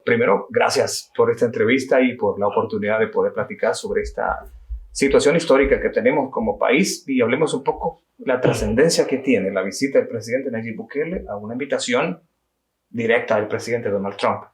primero, gracias por esta entrevista y por la oportunidad de poder platicar sobre esta situación histórica que tenemos como país, y hablemos un poco la trascendencia que tiene la visita del presidente Nayib Bukele a una invitación directa del presidente Donald Trump.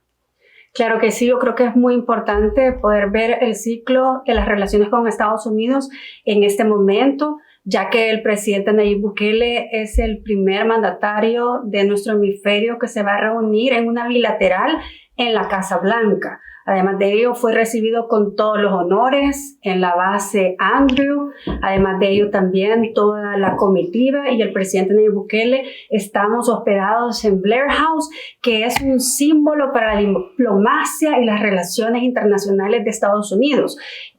Claro que sí, yo creo que es muy importante poder ver el ciclo de las relaciones con Estados Unidos en este momento, ya que el presidente Nayib Bukele es el primer mandatario de nuestro hemisferio que se va a reunir en una bilateral en la Casa Blanca. Además de ello, fue recibido con todos los honores en la base Andrew. Además de ello, también toda la comitiva y el presidente Nayib Bukele estamos hospedados en Blair House, que es un símbolo para la diplomacia y las relaciones internacionales de Estados Unidos.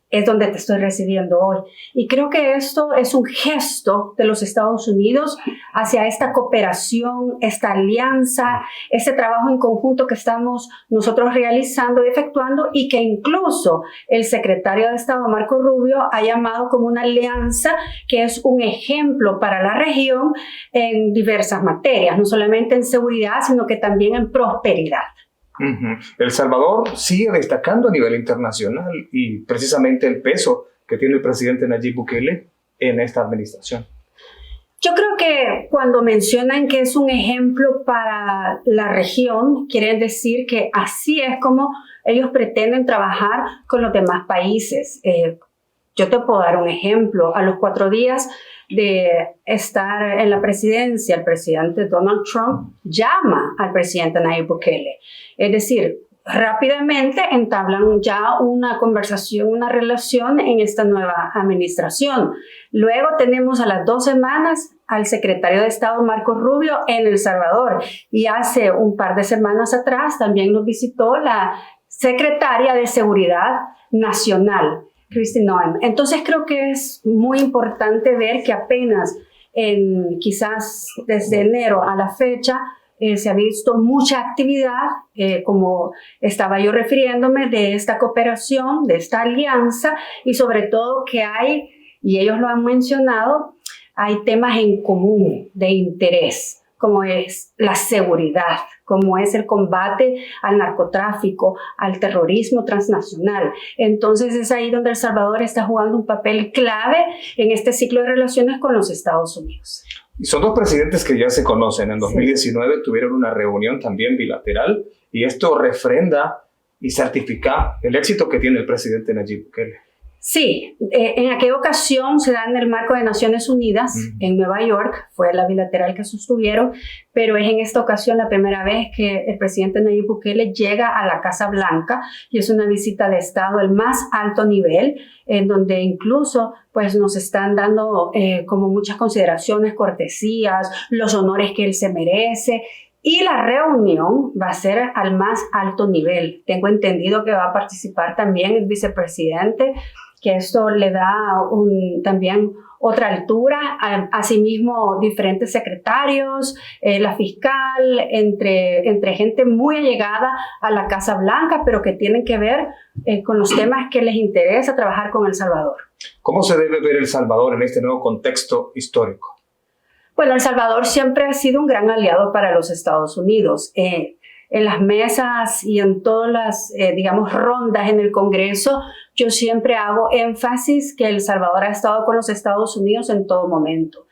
Es donde te estoy recibiendo hoy. Y creo que esto es un gesto de los Estados Unidos hacia esta cooperación, esta alianza, este trabajo en conjunto que estamos nosotros realizando y efectuando, y que incluso el secretario de Estado, Marco Rubio, ha llamado como una alianza que es un ejemplo para la región en diversas materias, no solamente en seguridad, sino que también en prosperidad. El Salvador sigue destacando a nivel internacional y precisamente el peso que tiene el presidente Nayib Bukele en esta administración. Yo creo que cuando mencionan que es un ejemplo para la región, quieren decir que así es como ellos pretenden trabajar con los demás países. Yo te puedo dar un ejemplo. A los 4 días de estar en la presidencia, el presidente Donald Trump llama al presidente Nayib Bukele. Es decir, rápidamente entablan ya una conversación, una relación en esta nueva administración. Luego tenemos a las 2 semanas al secretario de Estado, Marco Rubio, en El Salvador. Y hace un par de semanas atrás también nos visitó la secretaria de Seguridad Nacional, Entonces creo que es muy importante ver que apenas quizás desde enero a la fecha se ha visto mucha actividad, como estaba yo refiriéndome, de esta cooperación, de esta alianza, y sobre todo que hay, y ellos lo han mencionado, hay temas en común de interés, como es la seguridad, como es el combate al narcotráfico, al terrorismo transnacional. Entonces es ahí donde El Salvador está jugando un papel clave en este ciclo de relaciones con los Estados Unidos. Y son 2 presidentes que ya se conocen. En 2019 tuvieron una reunión también bilateral, y esto refrenda y certifica el éxito que tiene el presidente Nayib Bukele. Sí, en aquella ocasión se da en el marco de Naciones Unidas, en Nueva York, fue la bilateral que sostuvieron, pero es en esta ocasión la primera vez que el presidente Nayib Bukele llega a la Casa Blanca, y es una visita de Estado al más alto nivel, en donde incluso pues, nos están dando como muchas consideraciones, cortesías, los honores que él se merece. Y la reunión va a ser al más alto nivel. Tengo entendido que va a participar también el vicepresidente, que esto le da también otra altura. Asimismo, diferentes secretarios, la fiscal, entre gente muy allegada a la Casa Blanca, pero que tienen que ver con los temas que les interesa trabajar con El Salvador. ¿Cómo se debe ver El Salvador en este nuevo contexto histórico? Bueno, El Salvador siempre ha sido un gran aliado para los Estados Unidos. En las mesas y en todas las, rondas en el Congreso, yo siempre hago énfasis que El Salvador ha estado con los Estados Unidos en todo momento.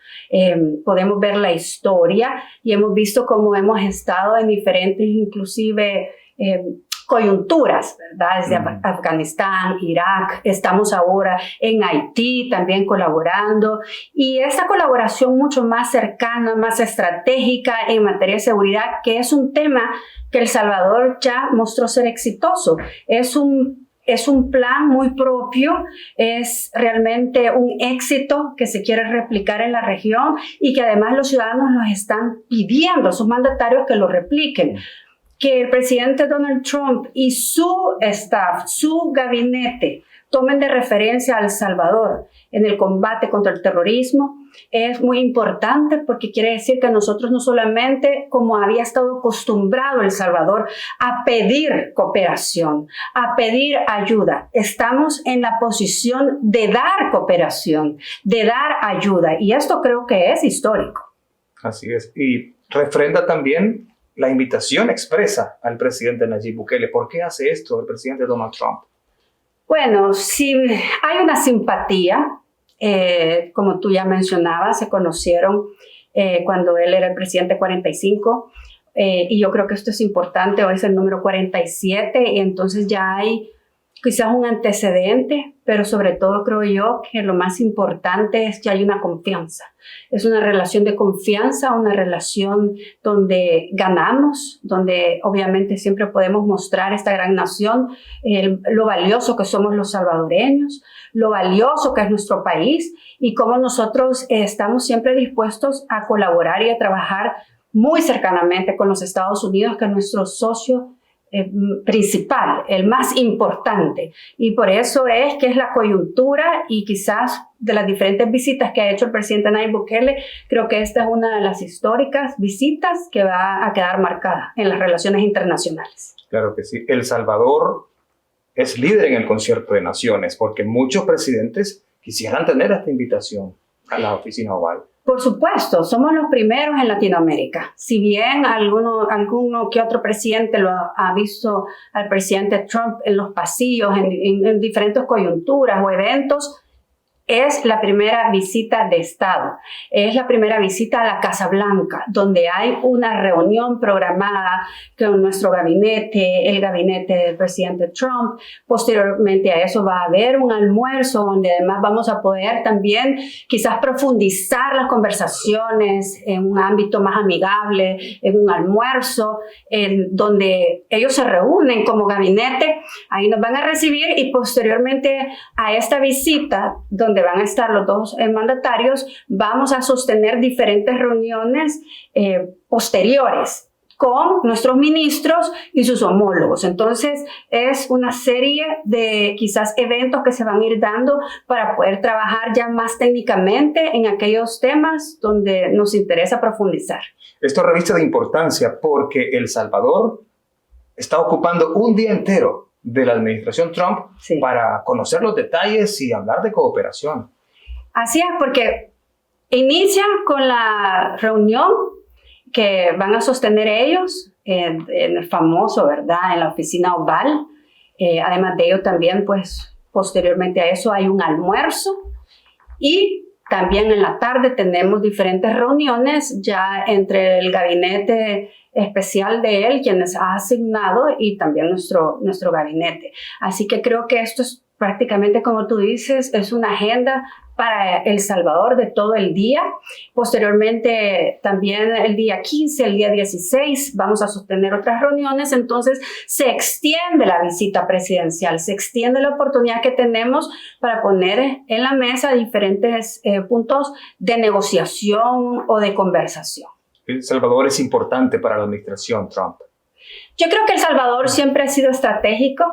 Podemos ver la historia y hemos visto cómo hemos estado en diferentes, inclusive, coyunturas, ¿verdad? Desde Afganistán, Irak, estamos ahora en Haití también colaborando, y esta colaboración mucho más cercana, más estratégica en materia de seguridad, que es un tema que El Salvador ya mostró ser exitoso. Es un plan muy propio, es realmente un éxito que se quiere replicar en la región, y que además los ciudadanos nos están pidiendo, sus mandatarios, que lo repliquen. Que el presidente Donald Trump y su staff, su gabinete, tomen de referencia a El Salvador en el combate contra el terrorismo es muy importante, porque quiere decir que nosotros no solamente, como había estado acostumbrado El Salvador, a pedir cooperación, a pedir ayuda, estamos en la posición de dar cooperación, de dar ayuda, y esto creo que es histórico. Así es, y refrenda también la invitación expresa al presidente Nayib Bukele. ¿Por qué hace esto el presidente Donald Trump? Bueno, sí hay una simpatía, como tú ya mencionabas, se conocieron cuando él era el presidente 45, y yo creo que esto es importante, hoy es el número 47, y entonces ya hay quizás un antecedente, pero sobre todo creo yo que lo más importante es que hay una confianza. Es una relación de confianza, una relación donde ganamos, donde obviamente siempre podemos mostrar esta gran nación, lo valioso que somos los salvadoreños, lo valioso que es nuestro país y cómo nosotros estamos siempre dispuestos a colaborar y a trabajar muy cercanamente con los Estados Unidos, que es nuestro socio principal, el más importante, y por eso es que es la coyuntura y quizás de las diferentes visitas que ha hecho el presidente Nayib Bukele, creo que esta es una de las históricas visitas que va a quedar marcada en las relaciones internacionales. Claro que sí. El Salvador es líder en el concierto de naciones porque muchos presidentes quisieran tener esta invitación a la oficina oval. Por supuesto, somos los primeros en Latinoamérica. Si bien alguno que otro presidente lo ha visto al presidente Trump en los pasillos, en diferentes coyunturas o eventos, es la primera visita de Estado, es la primera visita a la Casa Blanca, donde hay una reunión programada con nuestro gabinete, el gabinete del presidente Trump. Posteriormente a eso va a haber un almuerzo donde además vamos a poder también quizás profundizar las conversaciones en un ámbito más amigable, en un almuerzo, donde ellos se reúnen como gabinete, ahí nos van a recibir y posteriormente a esta visita, donde van a estar los dos mandatarios, vamos a sostener diferentes reuniones posteriores con nuestros ministros y sus homólogos. Entonces, es una serie de quizás eventos que se van a ir dando para poder trabajar ya más técnicamente en aquellos temas donde nos interesa profundizar. Esto reviste de importancia porque El Salvador está ocupando un día entero de la administración Trump para conocer los detalles y hablar de cooperación. Así es, porque inicia con la reunión que van a sostener ellos en el famoso, ¿verdad?, en la oficina oval. Además de ello también, pues, posteriormente a eso hay un almuerzo y también en la tarde tenemos diferentes reuniones ya entre el gabinete especial de él, quienes ha asignado, y también nuestro gabinete. Así que creo que esto es prácticamente, como tú dices, es una agenda para El Salvador de todo el día. Posteriormente, también el día 15, el día 16, vamos a sostener otras reuniones. Entonces, se extiende la visita presidencial, se extiende la oportunidad que tenemos para poner en la mesa diferentes puntos de negociación o de conversación. El Salvador es importante para la administración Trump. Yo creo que El Salvador siempre ha sido estratégico.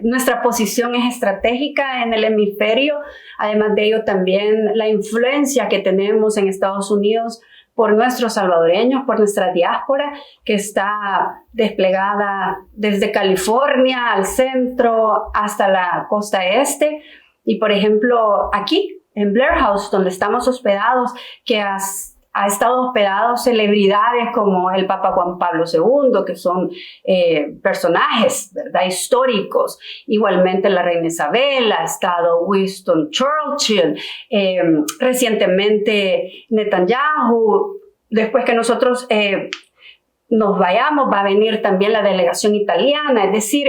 Nuestra posición es estratégica en el hemisferio. Además de ello, también la influencia que tenemos en Estados Unidos por nuestros salvadoreños, por nuestra diáspora, que está desplegada desde California al centro hasta la costa este. Y, por ejemplo, aquí en Blair House, donde estamos hospedados, que ha estado hospedados celebridades como el Papa Juan Pablo II, que son personajes, ¿verdad?, históricos. Igualmente la reina Isabel, ha estado Winston Churchill, recientemente Netanyahu. Después que nosotros nos vayamos, va a venir también la delegación italiana. Es decir,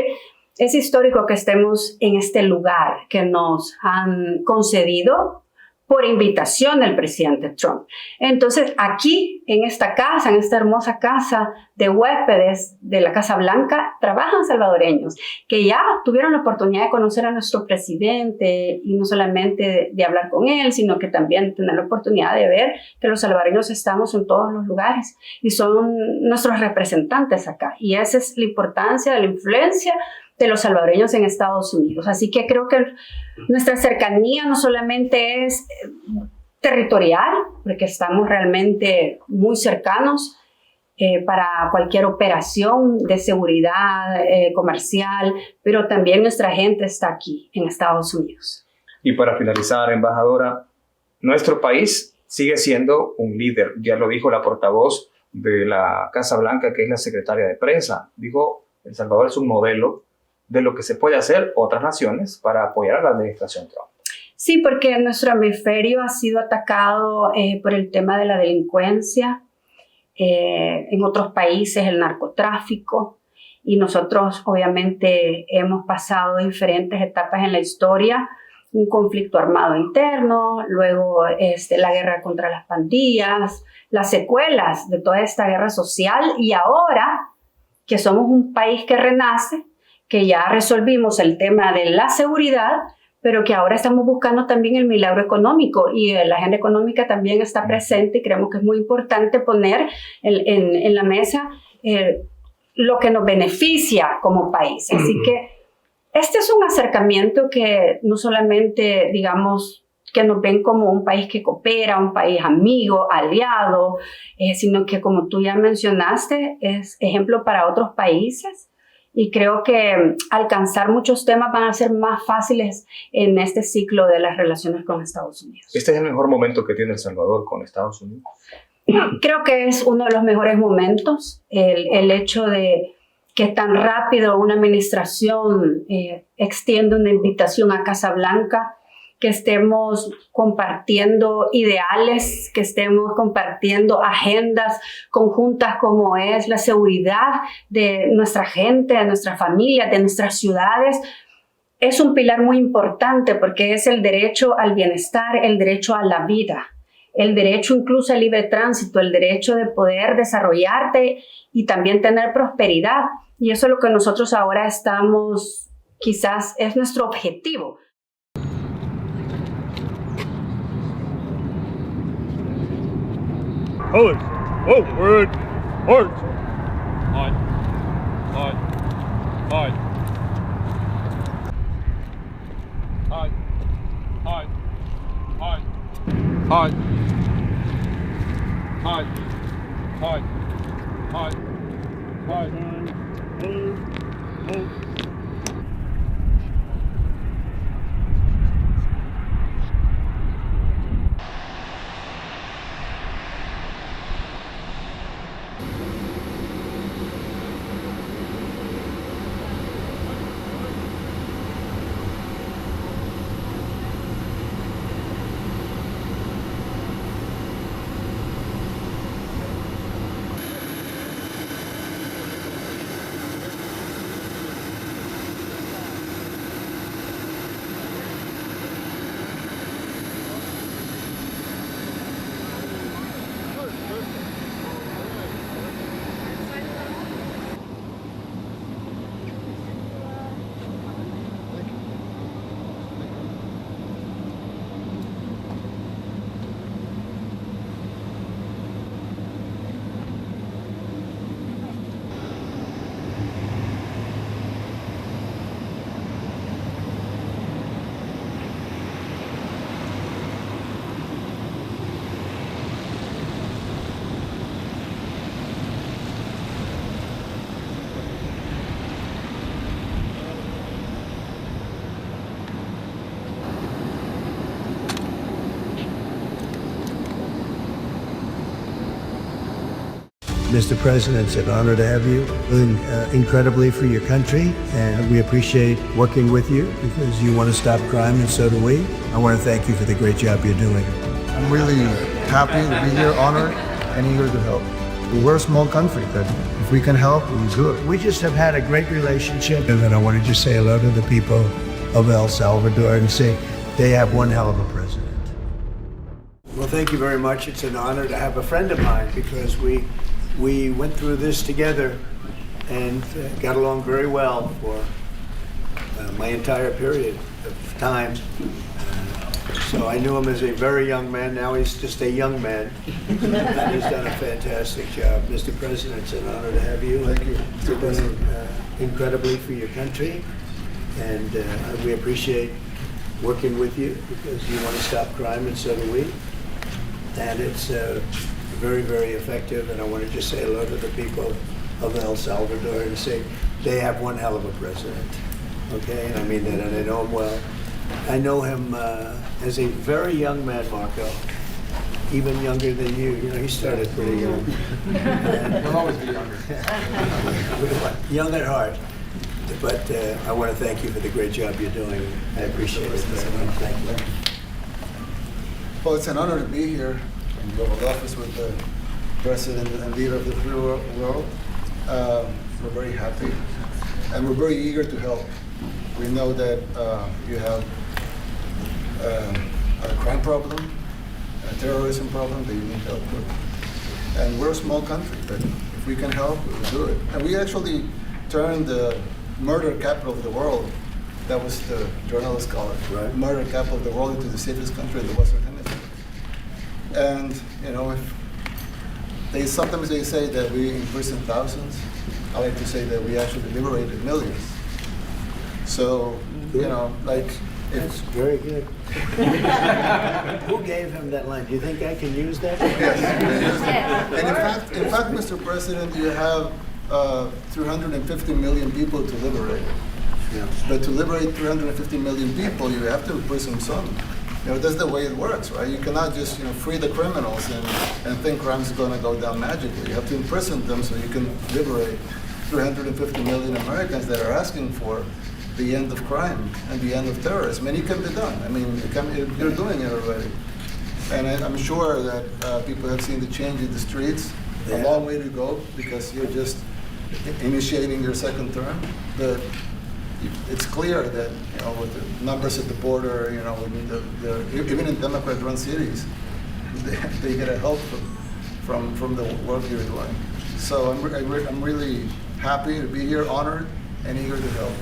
es histórico que estemos en este lugar que nos han concedido por invitación del presidente Trump. Entonces, aquí, en esta casa, en esta hermosa casa de huéspedes de la Casa Blanca, trabajan salvadoreños que ya tuvieron la oportunidad de conocer a nuestro presidente y no solamente de hablar con él, sino que también tener la oportunidad de ver que los salvadoreños estamos en todos los lugares y son nuestros representantes acá. Y esa es la importancia de la influencia de los salvadoreños en Estados Unidos. Así que creo que nuestra cercanía no solamente es territorial, porque estamos realmente muy cercanos para cualquier operación de seguridad comercial, pero también nuestra gente está aquí en Estados Unidos. Y para finalizar, embajadora, nuestro país sigue siendo un líder, ya lo dijo la portavoz de la Casa Blanca, que es la secretaria de prensa. Dijo, El Salvador es un modelo de lo que se puede hacer otras naciones para apoyar a la administración Trump. Sí, porque nuestro hemisferio ha sido atacado por el tema de la delincuencia, en otros países el narcotráfico, y nosotros obviamente hemos pasado diferentes etapas en la historia, un conflicto armado interno, luego la guerra contra las pandillas, las secuelas de toda esta guerra social, y ahora que somos un país que renace, que ya resolvimos el tema de la seguridad, pero que ahora estamos buscando también el milagro económico, y la agenda económica también está presente, y creemos que es muy importante poner en la mesa lo que nos beneficia como país. Así que este es un acercamiento que no solamente, digamos, que nos ven como un país que coopera, un país amigo, aliado, sino que, como tú ya mencionaste, es ejemplo para otros países. Y creo que alcanzar muchos temas van a ser más fáciles en este ciclo de las relaciones con Estados Unidos. ¿Este es el mejor momento que tiene El Salvador con Estados Unidos? Creo que es uno de los mejores momentos. El hecho de que tan rápido una administración extiende una invitación a Casa Blanca, que estemos compartiendo ideales, que estemos compartiendo agendas conjuntas como es la seguridad de nuestra gente, de nuestra familia, de nuestras ciudades, es un pilar muy importante porque es el derecho al bienestar, el derecho a la vida, el derecho incluso al libre tránsito, el derecho de poder desarrollarte y también tener prosperidad. Y eso es lo que nosotros ahora estamos, quizás es nuestro objetivo. Colors. Oh, word. Horse. Hide. Hide. Hide. Hide. Hide. Hide. Hide. Hide. Hide. Hide. Hide. Hide. Mr. President, it's an honor to have you, doing incredibly for your country, and we appreciate working with you because you want to stop crime, and so do we. I want to thank you for the great job you're doing. I'm really happy to be here, honored, and eager to help. We're a small country, but if we can help, we do it. We just have had a great relationship, and I want to just say hello to the people of El Salvador and say they have one hell of a president. Well, thank you very much. It's an honor to have a friend of mine because we went through this together and got along very well for my entire period of time. So I knew him as a very young man. Now he's just a young man. And he's done a fantastic job. Mr. President, it's an honor to have you. Thank you. You're doing incredibly for your country. And we appreciate working with you because you want to stop crime, and so do we. And it's very, very effective, and I want to just say hello to the people of El Salvador and say they have one hell of a president, okay? And I mean that, and I know him well. I know him as a very young man, Marco, even younger than you. You know, he started pretty young. We'll always be younger. Young at heart. But I want to thank you for the great job you're doing. I appreciate it very much. Thank you. Well, it's an honor to be here in the Oval Office with the President and leader of the free world. We're very happy, and we're very eager to help. We know that you have a crime problem, a terrorism problem that you need help with. And we're a small country, but if we can help, we'll do it. And we actually turned the murder capital of the world, that was the journalists call it, right? Murder capital of the world, into the safest country in the Western Hemisphere. And, you know, sometimes they say that we imprison thousands. I like to say that we actually liberated millions. So, you know, like, That's very good. Who gave him that line? Do you think I can use that? Yes. And in fact, Mr. President, you have 350 million people to liberate. Yeah. But to liberate 350 million people, you have to imprison some. You know, that's the way it works, right? You cannot just, you know, free the criminals and think crime is going to go down magically. You have to imprison them so you can liberate 350 million Americans that are asking for the end of crime and the end of terrorism. And it can be done. I mean, you're doing it already. And I'm sure that people have seen the change in the streets. Yeah. A long way to go because you're just initiating your second term. But it's clear that, you know, with the numbers at the border, you know, even in Democrat-run cities, they get a help from the work you're doing. So I'm really happy to be here, honored, and eager to help.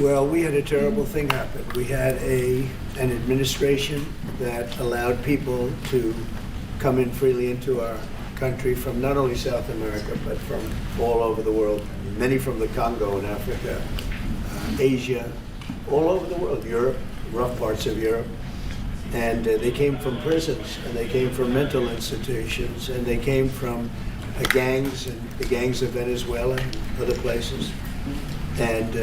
Well, we had a terrible thing happen. We had an administration that allowed people to come in freely into our country from not only South America, but from all over the world, many from the Congo in Africa, Asia, all over the world, Europe, rough parts of Europe. And they came from prisons, and they came from mental institutions, and they came from gangs, and the gangs of Venezuela and other places. And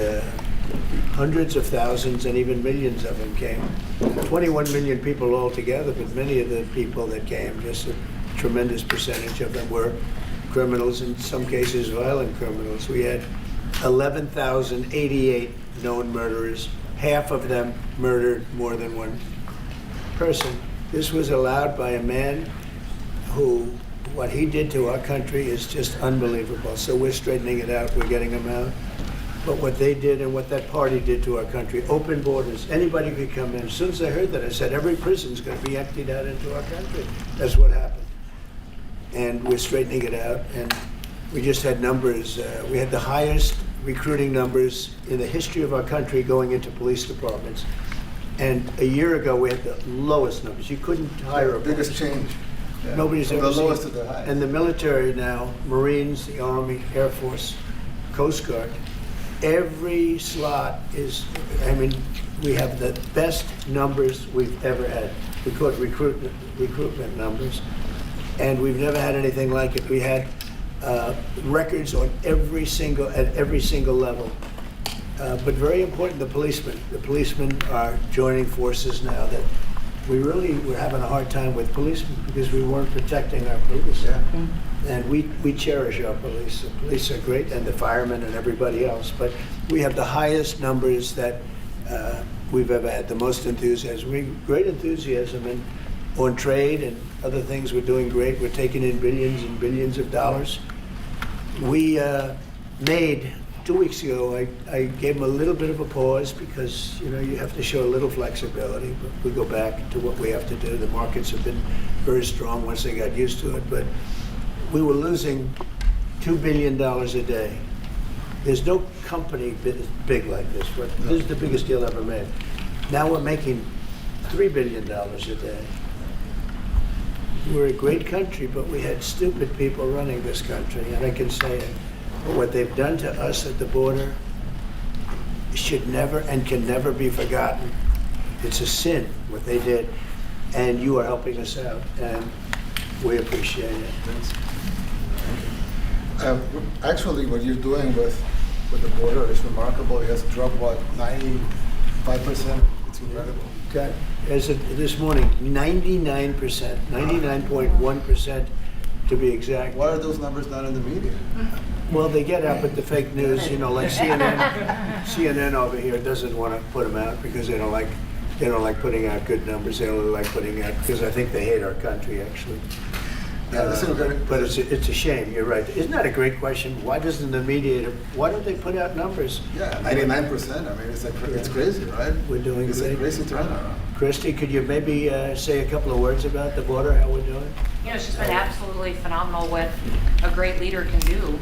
hundreds of thousands and even millions of them came. 21 million people altogether, but many of the people that came, just a tremendous percentage of them were criminals, in some cases violent criminals. We had 11,088 known murderers. Half of them murdered more than one person. This was allowed by a man who, what he did to our country is just unbelievable. So we're straightening it out, we're getting him out. But what they did and what that party did to our country, open borders, anybody could come in. As soon as I heard that, I said, every prison's going to be emptied out into our country. That's what happened. And we're straightening it out. And we just had numbers. We had the highest recruiting numbers in the history of our country going into police departments. And a year ago, we had the lowest numbers. You couldn't hire a biggest change. Yeah. Nobody's ever the seen. Lowest to the highest. And the military now, Marines, the Army, Air Force, Coast Guard, every slot is, I mean, we have the best numbers we've ever had. We call it recruitment numbers. And we've never had anything like it. We had records on at every single level. But very important, the policemen. The policemen are joining forces now. That we're having a hard time with policemen because we weren't protecting our police. Yeah. And we cherish our police. The police are great, and the firemen and everybody else. But we have the highest numbers that we've ever had, the most enthusiasm. Great enthusiasm on trade and other things. We're doing great. We're taking in billions and billions of dollars. We made, 2 weeks ago, I gave them a little bit of a pause because, you know, you have to show a little flexibility. But we go back to what we have to do. The markets have been very strong once they got used to it. But we were losing $2 billion a day. There's no company big like this. This is the biggest deal ever made. Now we're making $3 billion a day. We're a great country, but we had stupid people running this country, and I can say it. But what they've done to us at the border should never and can never be forgotten. It's a sin, what they did, and you are helping us out, and we appreciate it. Actually, what you're doing with the border is remarkable. It has dropped, what, 95%? It's It's incredible. Got, as of this morning, 99%, 99.1% to be exact. Why are those numbers not in the media? Well, they get up at the fake news, you know, like CNN over here doesn't want to put them out because they don't like putting out good numbers. They only like putting out, because I think they hate our country, actually. Yeah, that's a But it's a shame, you're right. Isn't that a great question? Why doesn't the media, why don't they put out numbers? Yeah, 99%. I mean, it's crazy, right? We're doing It's great. a crazy turnaround. Christy, could you maybe say a couple of words about the border, how we're doing? You know, it's just been absolutely phenomenal what a great leader can do.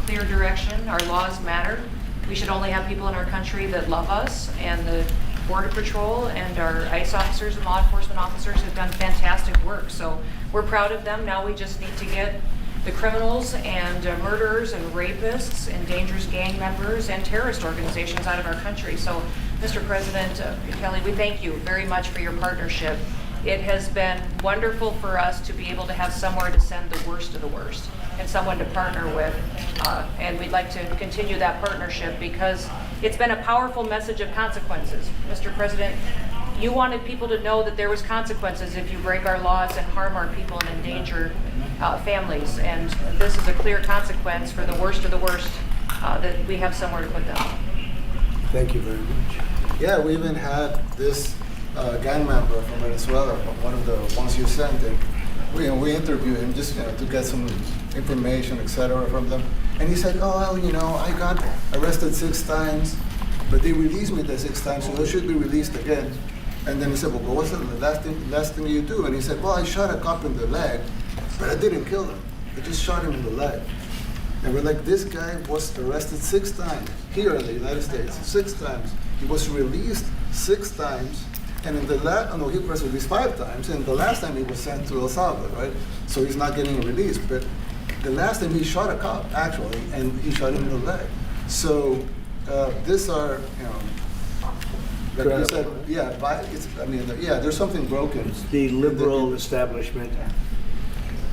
Clear direction, our laws matter. We should only have people in our country that love us, and the Border Patrol and our ICE officers and law enforcement officers have done fantastic work. So we're proud of them. Now we just need to get the criminals and murderers and rapists and dangerous gang members and terrorist organizations out of our country. So, Mr. President Kelly, we thank you very much for your partnership. It has been wonderful for us to be able to have somewhere to send the worst of the worst and someone to partner with. And we'd like to continue that partnership because it's been a powerful message of consequences. Mr. President, you wanted people to know that there was consequences if you break our laws and harm our people and endanger families. And this is a clear consequence for the worst of the worst, that we have somewhere to put them. Thank you very much. Yeah, we even had this gang member from Venezuela, one of the ones you sent, and we interviewed him just to get some information, etc. from them. And he said, "Oh, well, I got arrested 6 times, but they released me the 6 times, so I should be released again." And then he said, "Well, what's the last thing you do?" And he said, "Well, I shot a cop in the leg, but I didn't kill him. I just shot him in the leg." And we're like, this guy was arrested 6 times here in the United States, 6 times. He was released 6 times. And in the he was released 5 times, and the last time he was sent to El Salvador, right? So he's not getting released. But the last time he shot a cop, actually, and he shot him in the leg. So these are, like you said, there's something broken. It's the liberal establishment,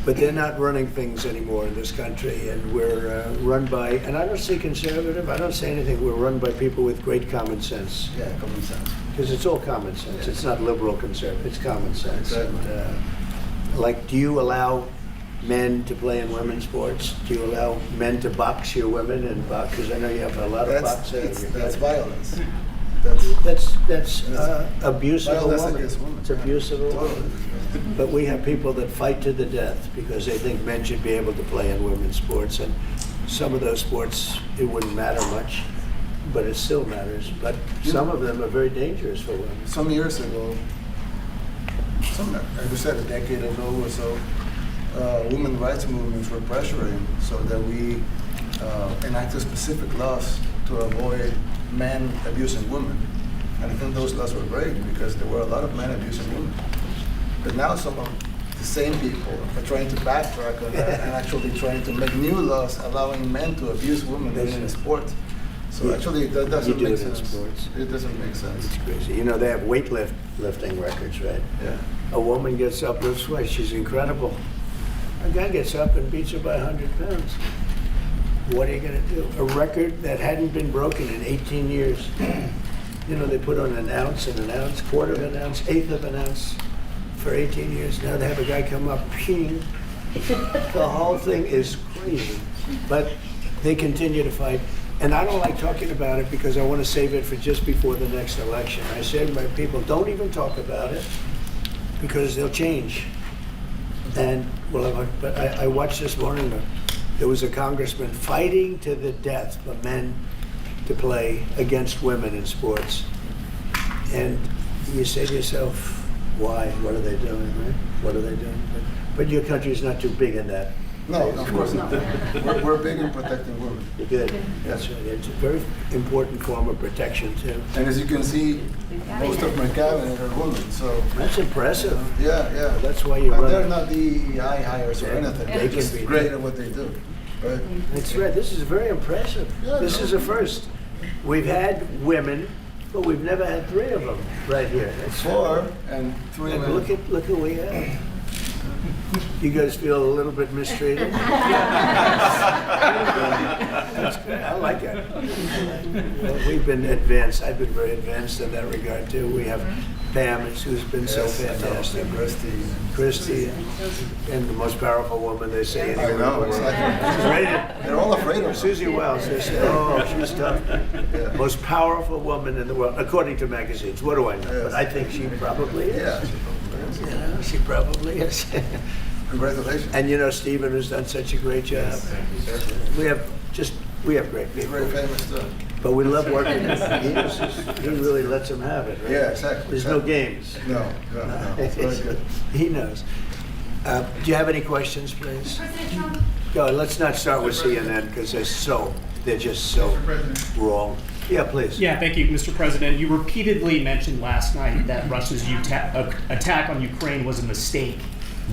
but they're not running things anymore in this country, and we're run by, and I don't say conservative, I don't say anything, we're run by people with great common sense. Yeah, common sense. Because it's all common sense. It's not liberal conservative, it's common sense. Exactly. And, do you allow men to play in women's sports? Do you allow men to box your women and box? Because I know you have a lot of boxing. That's violence. That's abuse of a violence woman. against women. It's abuse of a woman. But we have people that fight to the death because they think men should be able to play in women's sports. And some of those sports, it wouldn't matter much, but it still matters. But some of them are very dangerous for women. Some years ago, like you said, a decade ago or so, women rights movements were pressuring so that we enacted specific laws to avoid men abusing women. And I think those laws were great because there were a lot of men abusing women. But now some of the same people are trying to backtrack on that and actually trying to make new laws allowing men to abuse women in sport. So actually that doesn't make sense. It doesn't make sense. It's crazy. They have weightlifting records, right? Yeah. A woman gets up, lifts weights, she's incredible. A guy gets up and beats her by 100 pounds. What are you going to do? A record that hadn't been broken in 18 years. They put on an ounce, quarter of an ounce, eighth of an ounce for 18 years. Now they have a guy come up, ping. The whole thing is crazy. But they continue to fight. And I don't like talking about it because I want to save it for just before the next election. I say to my people, don't even talk about it because they'll change. And but I watched this morning, there was a congressman fighting to the death for men to play against women in sports. And you say to yourself, why? What are they doing, right? What are they doing? But your country's not too big in that. No, of course not. We're big in protecting women. Good. That's right. It's a very important form of protection, too. And as you can see, most of my cabinet are women, so. That's impressive. Yeah. That's why you're And running. they're not DEI hires or anything. They They're can just be. great at what they do. Right? That's right. This is very impressive. Yeah, This is a first. We've had women, but we've never had 3 of them right here. That's 4 and 3 And men. look at what we have. You guys feel a little bit mistreated? That's good. I like it. Well, we've been advanced. I've been very advanced in that regard too. We have Pam, who's been so fantastic. Christy, and the most powerful woman they say. I know. Exactly. They're all afraid of her. Susie Wells. They say, oh, she's tough. Yeah. Most powerful woman in the world, according to magazines. What do I know? Yes. But I think she probably is. Yeah. You know, she probably is. Congratulations. And you know, Stephen has done such a great job. We have great He's people. very famous too. But we love working with him. He really lets them have it, right? Yeah, exactly. There's no games. No. It's very good. He knows. Do you have any questions, please? President Trump. Go, let's not start with CNN because they're just so wrong. Yeah, please. Yeah, thank you, Mr. President. You repeatedly mentioned last night that Russia's attack on Ukraine was a mistake.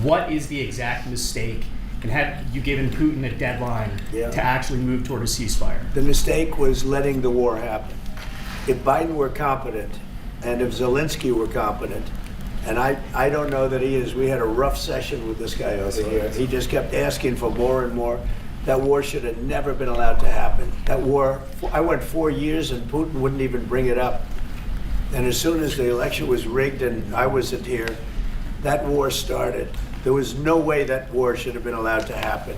What is the exact mistake? And have you given Putin a deadline to actually move toward a ceasefire? The mistake was letting the war happen. If Biden were competent, and if Zelensky were competent, and I don't know that he is. We had a rough session with this guy over here. He just kept asking for more and more. That war should have never been allowed to happen. That war, I went 4 years and Putin wouldn't even bring it up. And as soon as the election was rigged and I wasn't here, that war started. There was no way that war should have been allowed to happen.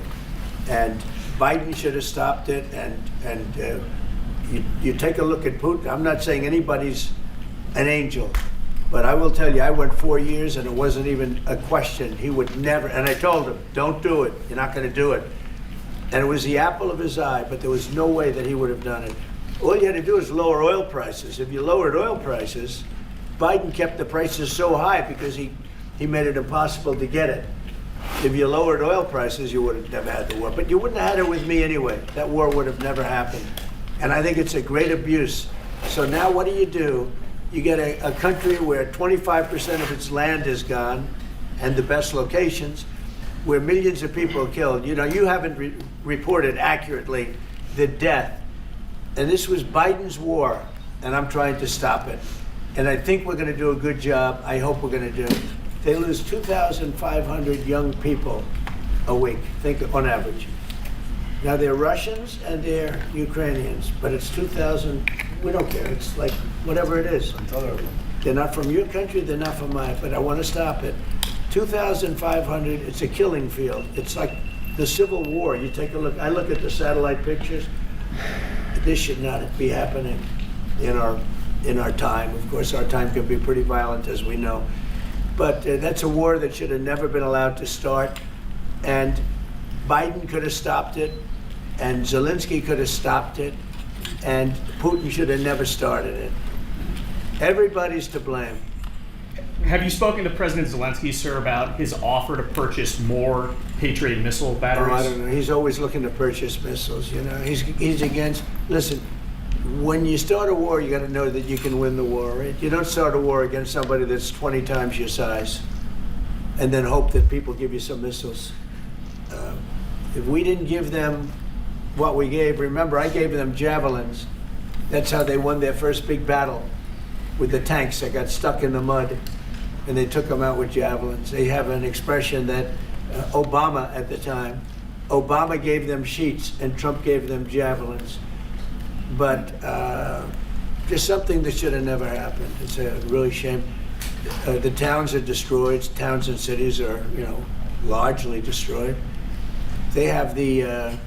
And Biden should have stopped it. And you take a look at Putin. I'm not saying anybody's an angel, but I will tell you, I went 4 years and it wasn't even a question. He would never, and I told him, don't do it. You're not going to do it. And it was the apple of his eye, but there was no way that he would have done it. All you had to do is lower oil prices. If you lowered oil prices, Biden kept the prices so high because he made it impossible to get it. If you lowered oil prices, you would have never had the war. But you wouldn't have had it with me anyway. That war would have never happened. And I think it's a great abuse. So now what do? You get a country where 25% of its land is gone, and the best locations, where millions of people are killed. You know, you haven't reported accurately the death. And this was Biden's war, and I'm trying to stop it. And I think we're going to do a good job. I hope we're going to do. They lose 2,500 young people a week, think on average. Now they're Russians and they're Ukrainians, but it's 2,000, we don't care. It's like whatever it is. They're not from your country, they're not from mine, but I want to stop it. 2,500, it's a killing field. It's like the Civil War. You take a look, I look at the satellite pictures. This should not be happening in our time. Of course, our time can be pretty violent, as we know. But that's a war that should have never been allowed to start. And Biden could have stopped it, and Zelensky could have stopped it, and Putin should have never started it. Everybody's to blame. Have you spoken to President Zelensky, sir, about his offer to purchase more Patriot missile batteries? Oh, I don't know. He's always looking to purchase missiles, you know. He's against, listen, when you start a war, you got to know that you can win the war, right? You don't start a war against somebody that's 20 times your size and then hope that people give you some missiles. If we didn't give them what we gave, remember, I gave them javelins. That's how they won their first big battle with the tanks that got stuck in the mud, and they took them out with javelins. They have an expression that Obama at the time, Obama gave them sheets and Trump gave them javelins. But just something that should have never happened. It's a really shame. The towns are destroyed. Towns and cities are, you know, largely destroyed. They have the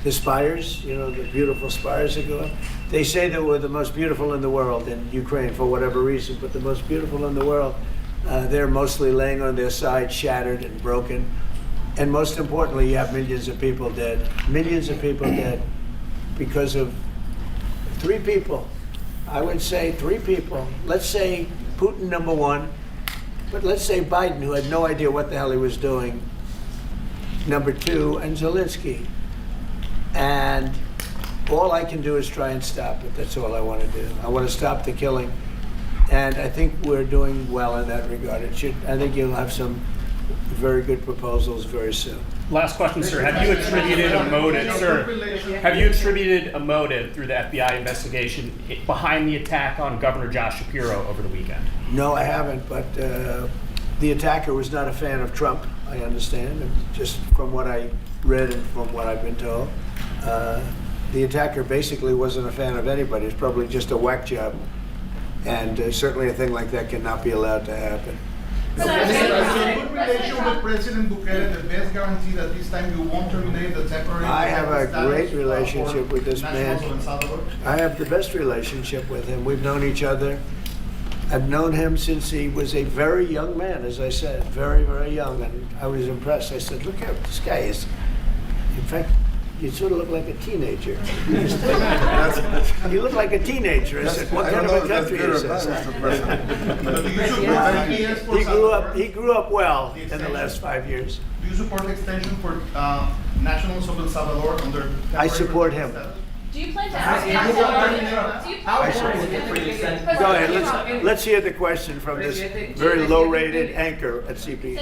spires, you know, the beautiful spires that go up. They say that we're the most beautiful in the world in Ukraine for whatever reason, but the most beautiful in the world. They're mostly laying on their side, shattered and broken. And most importantly, you have millions of people dead. Millions of people dead because of 3 people. I would say 3 people. Let's say Putin, number 1, but let's say Biden, who had no idea what the hell he was doing, number 2, and Zelensky. And all I can do is try and stop it. That's all I want to do. I want to stop the killing. And I think we're doing well in that regard. I think you'll have some very good proposals very soon. Last question, sir. Have you attributed a motive, sir? Have you attributed a motive through the FBI investigation behind the attack on Governor Josh Shapiro over the weekend? No, I haven't, but the attacker was not a fan of Trump. I understand, and just from what I read and from what I've been told. The attacker basically wasn't a fan of anybody. It's probably just a whack job. And certainly a thing like that cannot be allowed to happen. Is a good relation with President Bukele the best guarantee that this time you won't terminate the temporary? I have a status great for relationship with this man. nationals of El Salvador? I have the best relationship with him. We've known each other. I've known him since he was a very young man, as I said, very, very young. And I was impressed. I said, look at this guy is, in fact, you sort of look like a teenager. You look like a teenager. I said, what kind of a country is this? He grew up well in the last 5 years. Do you support the extension for nationals of El Salvador under? I support him. Do you plan to ask Go ahead, let's hear the question from this very low-rated anchor at CNN. Do you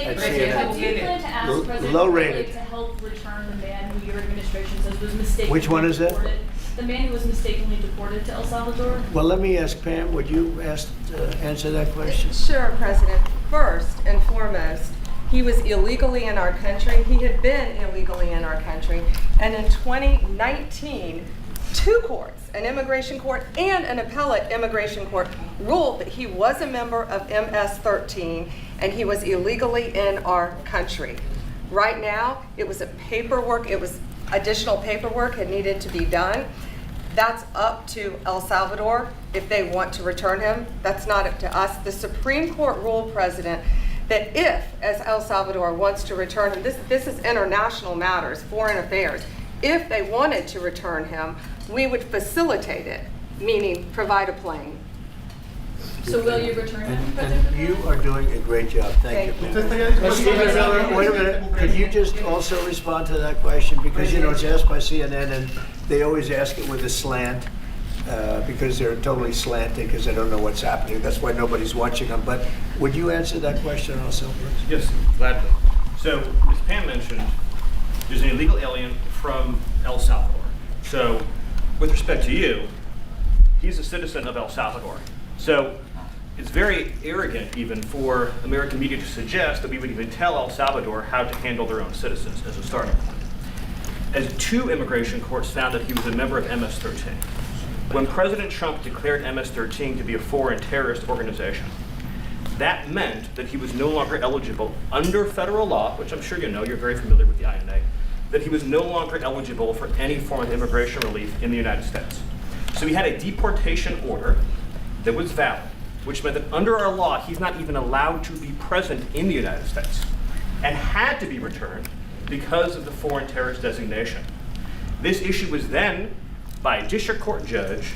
plan to ask President Low-rated. Bukele to help return the man who your administration says was mistakenly Which one is that? deported? The man who was mistakenly deported to El Salvador? Well, let me ask Pam, would you answer that question? Sure, President. First and foremost, he was illegally in our country. He had been illegally in our country. And in 2019, two courts, an immigration court and an appellate immigration court, ruled that he was a member of MS-13 and he was illegally in our country. Right now, it was additional paperwork had needed to be done. That's up to El Salvador if they want to return him. That's not up to us. The Supreme Court ruled, President, that if, as El Salvador wants to return him, this is international matters, foreign affairs, if they wanted to return him, we would facilitate it, meaning provide a plane. So will you return him, And President you Bukele? are doing a great job. Thank you. Pam. Wait a minute, could you just also respond to that question? Because, it's asked by CNN and they always ask it with a slant because they're totally slanted because they don't know what's happening. That's why nobody's watching them. But would you answer that question also, please? Yes, gladly. So, as Pam mentioned, there's an illegal alien from El Salvador. So, with respect to you, he's a citizen of El Salvador. So, it's very arrogant even for American media to suggest that we would even tell El Salvador how to handle their own citizens as a starting point. As two immigration courts found that he was a member of MS-13. When President Trump declared MS-13 to be a foreign terrorist organization, that meant that he was no longer eligible under federal law, which I'm sure you know, you're very familiar with the INA, that he was no longer eligible for any form of immigration relief in the United States. So he had a deportation order that was valid, which meant that under our law, he's not even allowed to be present in the United States and had to be returned because of the foreign terrorist designation. This issue was then, by a district court judge,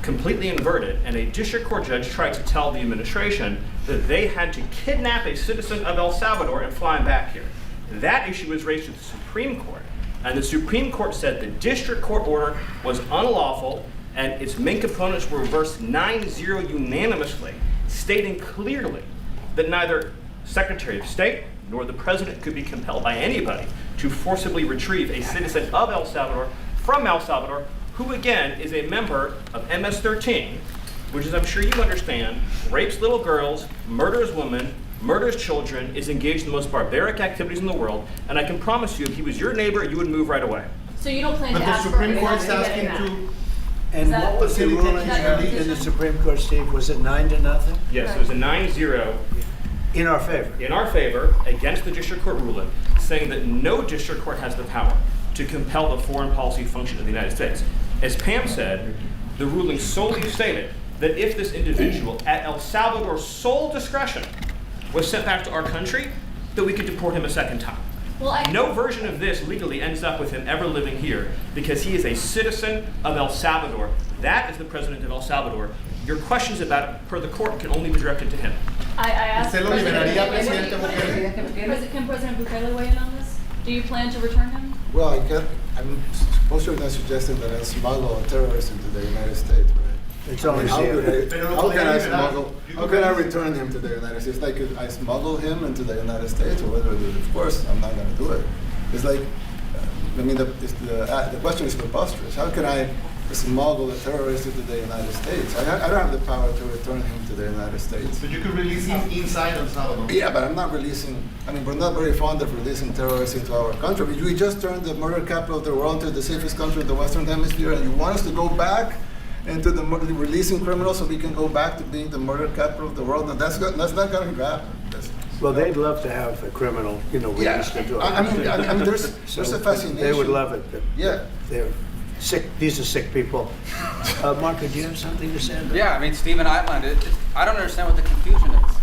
completely inverted, and a district court judge tried to tell the administration that they had to kidnap a citizen of El Salvador and fly him back here. That issue was raised to the Supreme Court, and the Supreme Court said the district court order was unlawful, and its main components were reversed 9-0 unanimously, stating clearly that neither Secretary of State nor the President could be compelled by anybody to forcibly retrieve a citizen of El Salvador from El Salvador, who again is a member of MS-13, which, as I'm sure you understand, rapes little girls, murders women, murders children, is engaged in the most barbaric activities in the world, and I can promise you, if he was your neighbor, you would move right away. So you don't plan But to the ask Supreme for Court's permission asking to get to. And that- what was the ruling in the Supreme Court, Steve? Was it 9-0? Yes, it was a 9-0 In our favor? in our favor against the district court ruling, saying that no district court has the power to compel the foreign policy function of the United States. As Pam said, the ruling solely stated that if this individual, at El Salvador's sole discretion, was sent back to our country, that we could deport him a second time. No version of this legally ends up with him ever living here because he is a citizen of El Salvador. That is the president of El Salvador. Your questions about it, per the court, can only be directed to him. I asked ¿Usted lo liberaría, Presidente Can President Bukele weigh in on this? Do you plan to return him? Well, I'm supposed to not suggesting that I smuggle a terrorist into the United States, right? It's only How can I liberar. how can I return him to the United States? Like, I smuggle him into the United States, or whether, of course, I'm not going to do it. It's like, the question is preposterous. How can I smuggle a terrorist into the United States. I don't have the power to return him to the United States. But you could release him inside El Salvador. Yeah, but I'm not releasing, I mean, we're not very fond of releasing terrorists into our country. We just turned the murder capital of the world to the safest country in the Western Hemisphere, and you want us to go back into the releasing criminals so we can go back to being the murder capital of the world? No, that's not going to happen. Well, they'd love to have a criminal, released into our country. I mean, there's a fascination. They would love it. But Yeah. they're sick. These are sick people. Marco, do you have something to say? Yeah, I mean, Stephen outlined it. I don't understand what the confusion is.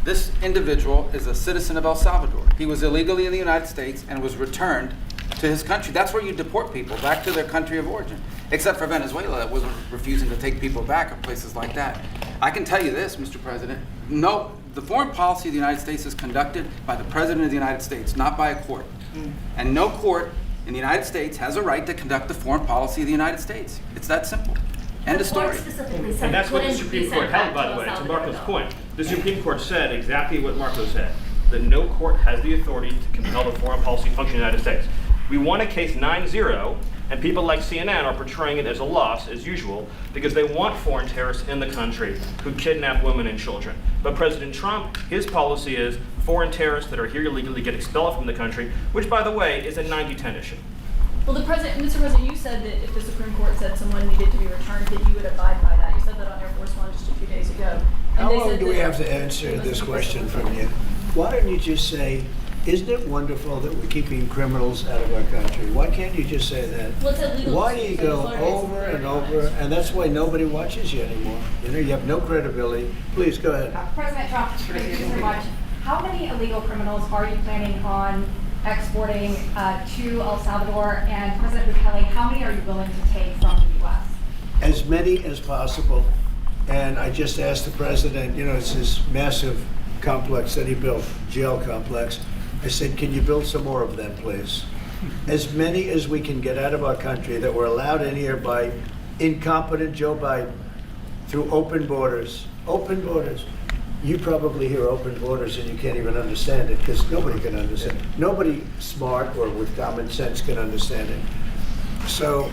This individual is a citizen of El Salvador. He was illegally in the United States and was returned to his country. That's where you deport people, back to their country of origin. Except for Venezuela, that was refusing to take people back, or places like that. I can tell you this, Mr. President. No, the foreign policy of the United States is conducted by the President of the United States, not by a court. And no court in the United States has a right to conduct the foreign policy of the United States. It's that simple. End of story. And that's what the Supreme Court held, by the way, to Marco's point. The Supreme Court said exactly what Marco said, that no court has the authority to compel the foreign policy function in the United States. We won a case 9-0, and people like CNN are portraying it as a loss, as usual, because they want foreign terrorists in the country who kidnap women and children. But President Trump, his policy is foreign terrorists that are here illegally get expelled from the country, which, by the way, is a 90-10 issue. Well, Mr. President, you said that if the Supreme Court said someone needed to be returned, that you would abide by that. You said that on Air Force One just a few days ago. How long do we have to answer this question from you? Why don't you just say, isn't it wonderful that we're keeping criminals out of our country? Why can't you just say that? Well, it's illegal. Why do you go over and over? And that's why nobody watches you anymore. You have no credibility. Please, go ahead. President Trump, thank you so much. How many illegal criminals are you planning on exporting to El Salvador? And President Bukele, how many are you willing to take from the U.S.? As many as possible. And I just asked the president, it's this massive complex that he built, jail complex. I said, can you build some more of them, please? As many as we can get out of our country that were allowed in here by incompetent Joe Biden through open borders. Open borders. You probably hear open borders and you can't even understand it because nobody can understand it. Nobody smart or with common sense can understand it. So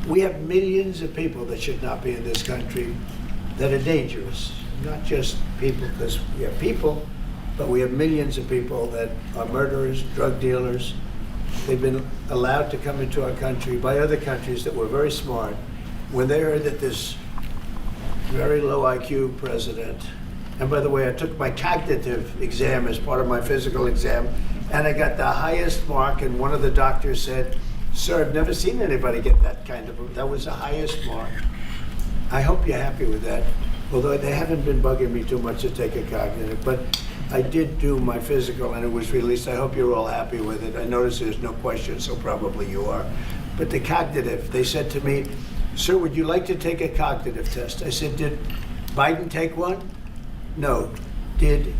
we have millions of people that should not be in this country that are dangerous. Not just people, because we have people, but we have millions of people that are murderers, drug dealers. They've been allowed to come into our country by other countries that were very smart. When they heard that this very low IQ president, and by the way, I took my cognitive exam as part of my physical exam, and I got the highest mark, and one of the doctors said, sir, I've never seen anybody get that that was the highest mark. I hope you're happy with that. Although they haven't been bugging me too much to take a cognitive, but I did do my physical and it was released. I hope you're all happy with it. I noticed there's no question, so probably you are. But the cognitive, they said to me, sir, would you like to take a cognitive test? I said, did Biden take one? No. Did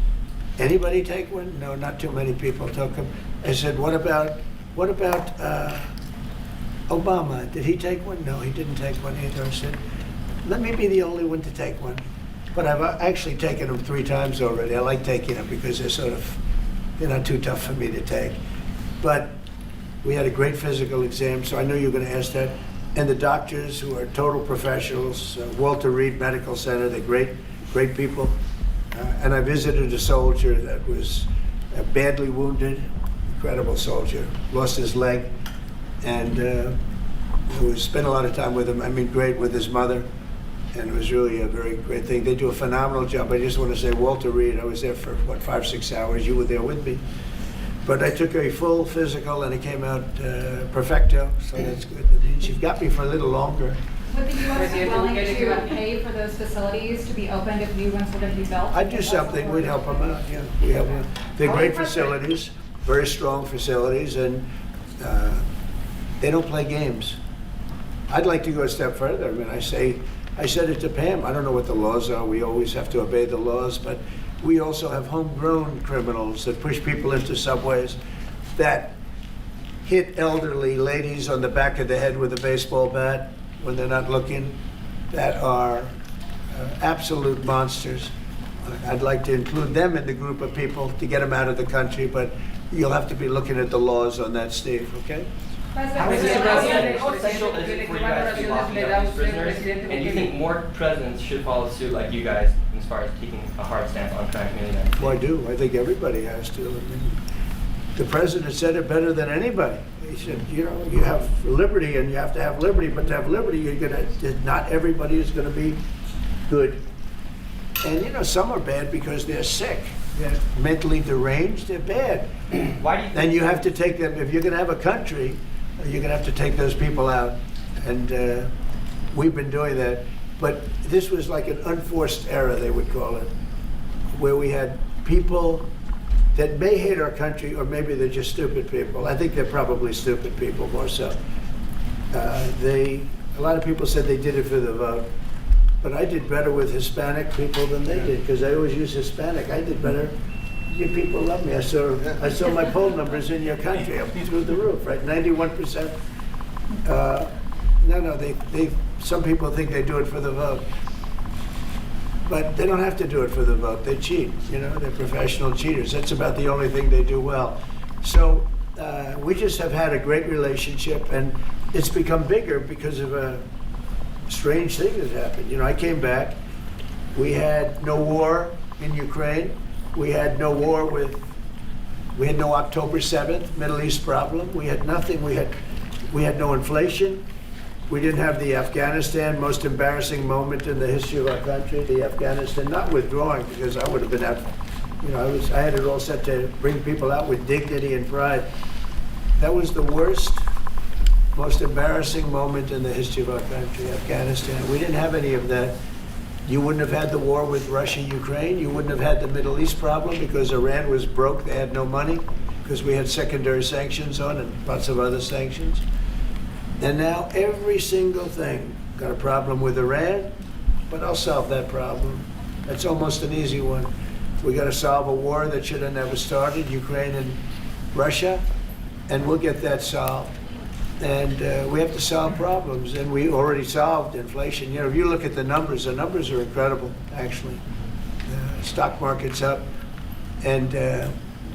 anybody take one? No, not too many people took them. I said, what about Obama? Did he take one? No, he didn't take one either. I said, let me be the only one to take one. But I've actually taken them 3 times already. I like taking them because they're not too tough for me to take. But we had a great physical exam, so I knew you were going to ask that. And the doctors who are total professionals, Walter Reed Medical Center, they're great people. And I visited a soldier that was badly wounded, incredible soldier, lost his leg, and spent a lot of time with him. I mean, great with his mother. And it was really a very great thing. They do a phenomenal job. I just want to say, Walter Reed, I was there for, 5-6 hours. You were there with me. But I took a full physical and it came out perfecto, so that's good. She got me for a little longer. Would the U.S. be willing to pay for those facilities to be opened if new ones were to be built? I'd do something. We'd help them out, yeah. We have one. They're great facilities, very strong facilities, and they don't play games. I'd like to go a step further. I mean, I said it to Pam. I don't know what the laws are. We always have to obey the laws, but we also have homegrown criminals that push people into subways, that hit elderly ladies on the back of the head with a baseball bat when they're not looking, that are absolute monsters. I'd like to include them in the group of people to get them out of the country, but you'll have to be looking at the laws on that, Steve, okay? How essential is it for you guys to be locking up these prisoners? And do you think more presidents should follow suit like you guys as far as taking a hard stance on crime in the United States? Well, I do. I think everybody has to. I mean, the president said it better than anybody. He said, you know, you have liberty and you have to have liberty, but to have liberty, not everybody is gonna be good. And you know, some are bad because they're sick. They're mentally deranged, they're bad. Why do you think and you have to take them, if you're gonna have a country, you're gonna have to take those people out. And we've been doing that. But this was like an unforced error, they would call it, where we had people that may hate our country, or maybe they're just stupid people. I think they're probably stupid people more so. A lot of people said they did it for the vote, but I did better with Hispanic people than they did, because I always use Hispanic. I did better. You people love me. I saw my poll numbers in your country. I'm through the roof, right? 91%. Some people think they do it for the vote. But they don't have to do it for the vote. They cheat, you know, they're professional cheaters. That's about the only thing they do well. So we just have had a great relationship, and it's become bigger because of a strange thing that happened. You know, I came back, we had no war in Ukraine, we had no October 7th, Middle East problem, we had nothing, we had no inflation. We didn't have the Afghanistan, most embarrassing moment in the history of our country, the Afghanistan, not withdrawing, because I would have been out, you know, I had it all set to bring people out with dignity and pride. That was the worst, most embarrassing moment in the history of our country, Afghanistan. We didn't have any of that. You wouldn't have had the war with Russia, Ukraine. You wouldn't have had the Middle East problem because Iran was broke, they had no money, because we had secondary sanctions on and lots of other sanctions. And now every single thing, got a problem with Iran, but I'll solve that problem. That's almost an easy one. We got to solve a war that should have never started, Ukraine and Russia, and we'll get that solved. And we have to solve problems, and we already solved inflation. You know, if you look at the numbers are incredible, actually. The stock market's up, and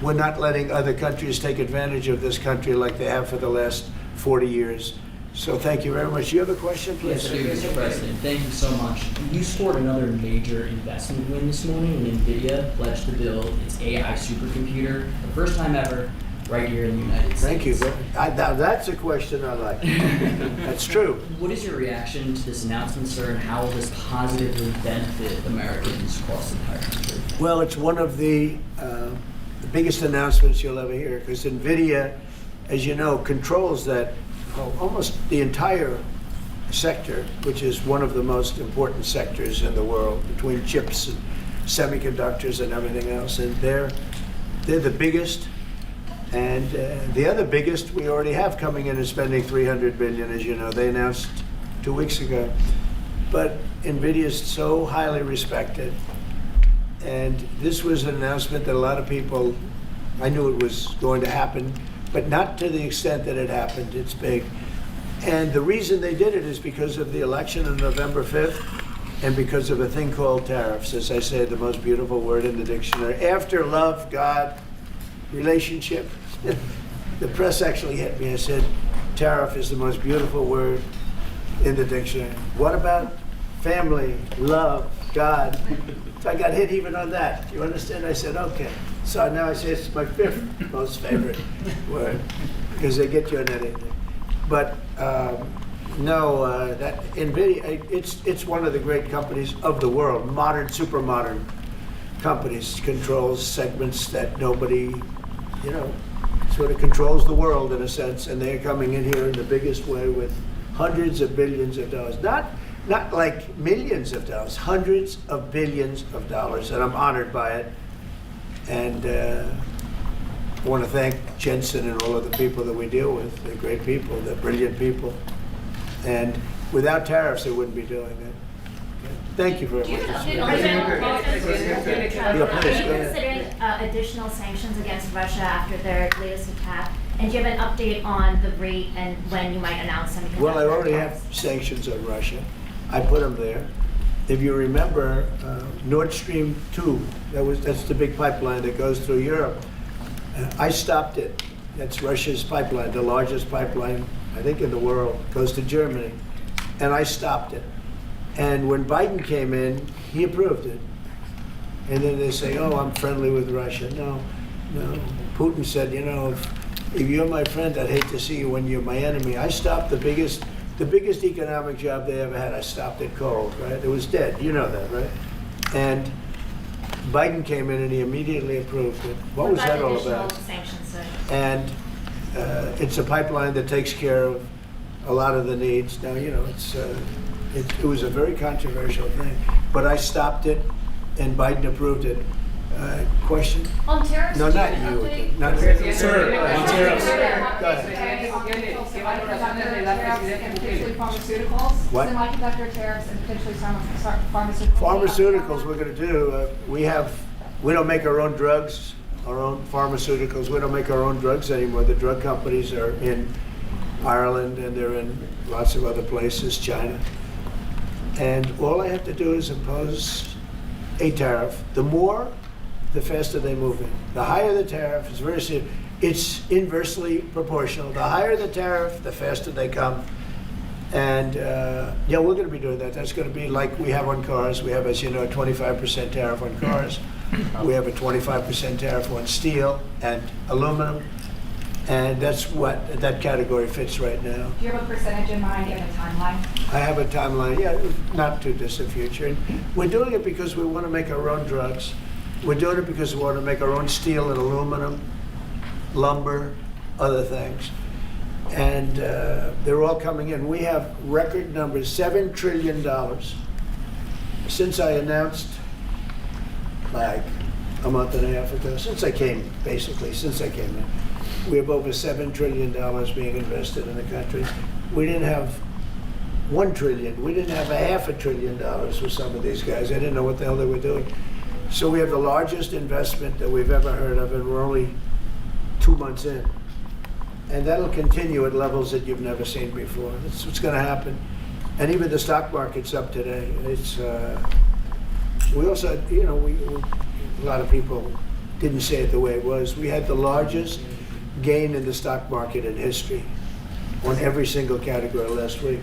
we're not letting other countries take advantage of this country like they have for the last 40 years. So thank you very much. You have a question, please? Yes, Mr. President. Thank you so much. You scored another major investment win this morning when NVIDIA pledged to build its AI supercomputer, the first time ever, right here in the United States. Thank you. Now that's a question I like. That's true. What is your reaction to this announcement, sir, and how will this positively benefit Americans across the entire country? Well, it's one of the biggest announcements you'll ever hear, because NVIDIA, as you know, controls that almost the entire sector, which is one of the most important sectors in the world, between chips and semiconductors and everything else. And they're the biggest. And the other biggest we already have coming in and spending $300 billion, as you know. They announced 2 weeks ago. But NVIDIA is so highly respected. And this was an announcement that a lot of people, I knew it was going to happen, but not to the extent that it happened. It's big. And the reason they did it is because of the election on November 5th and because of a thing called tariffs. As I say, the most beautiful word in the dictionary. After love, God, relationship. The press actually hit me and said, tariff is the most beautiful word in the dictionary. What about family, love, God? So I got hit even on that. You understand? I said, okay. So now I say it's my 5th most favorite word, because they get you on anything. But that NVIDIA, it's one of the great companies of the world, modern, super modern companies, controls segments that nobody, you know, sort of controls the world in a sense, and they're coming in here in the biggest way with hundreds of billions of dollars. Not like millions of dollars, hundreds of billions of dollars, and I'm honored by it. And I want to thank Jensen and all of the people that we deal with. They're great people, they're brilliant people. And without tariffs, they wouldn't be doing it. Thank you very much. Considering additional sanctions against Russia after their latest attack, and do you have an update on the rate and when you might announce them? Well, I already have sanctions on Russia. I put them there. If you remember, Nord Stream 2, that's the big pipeline that goes through Europe. I stopped it That's Russia's pipeline, the largest pipeline, I think, in the world, goes to Germany. And I stopped it. And when Biden came in, he approved it. And then they say, oh, I'm friendly with Russia. No. Putin said, you know, if you're my friend, I'd hate to see you when you're my enemy. I stopped the biggest economic job they ever had. I stopped it cold, right? It was dead. You know that, right? And Biden came in and he immediately approved it. What was that all about? Sanctions, sir? And it's a pipeline that takes care of a lot of the needs. Now, you know, it was a very controversial thing, but I stopped it, and Biden approved it. Question? On tariffs? No, not you. Not you. Sir, on tariffs. Go ahead. Pharmaceuticals? What? Semiconductor tariffs and potentially pharmaceuticals? Pharmaceuticals, we're going to do. We don't make our own drugs, our own pharmaceuticals. We don't make our own drugs anymore. The drug companies are in Ireland and they're in lots of other places, China. And all I have to do is impose a tariff. The more, the faster they move in. The higher the tariff, is very serious. It's inversely proportional. The higher the tariff, the faster they come. And yeah, we're going to be doing that. That's going to be like we have on cars. We have, as you know, a 25% tariff on cars. We have a 25% tariff on steel and aluminum. And that's what that category fits right now. Do you have a percentage in mind and a timeline? I have a timeline, yeah, not too distant future. And we're doing it because we want to make our own drugs. We're doing it because we want to make our own steel and aluminum, lumber, other things. And they're all coming in. We have record numbers, $7 trillion. Since I announced, like a month and a half ago, since I came in, we have over $7 trillion being invested in the country. We didn't have $1 trillion. We didn't have $500 billion with some of these guys. I didn't know what the hell they were doing. So we have the largest investment that we've ever heard of, and we're only 2 months in. And that'll continue at levels that you've never seen before. That's what's going to happen. And even the stock market's up today. It's we also, you know, a lot of people didn't say it the way it was. We had the largest gain in the stock market in history on every single category last week.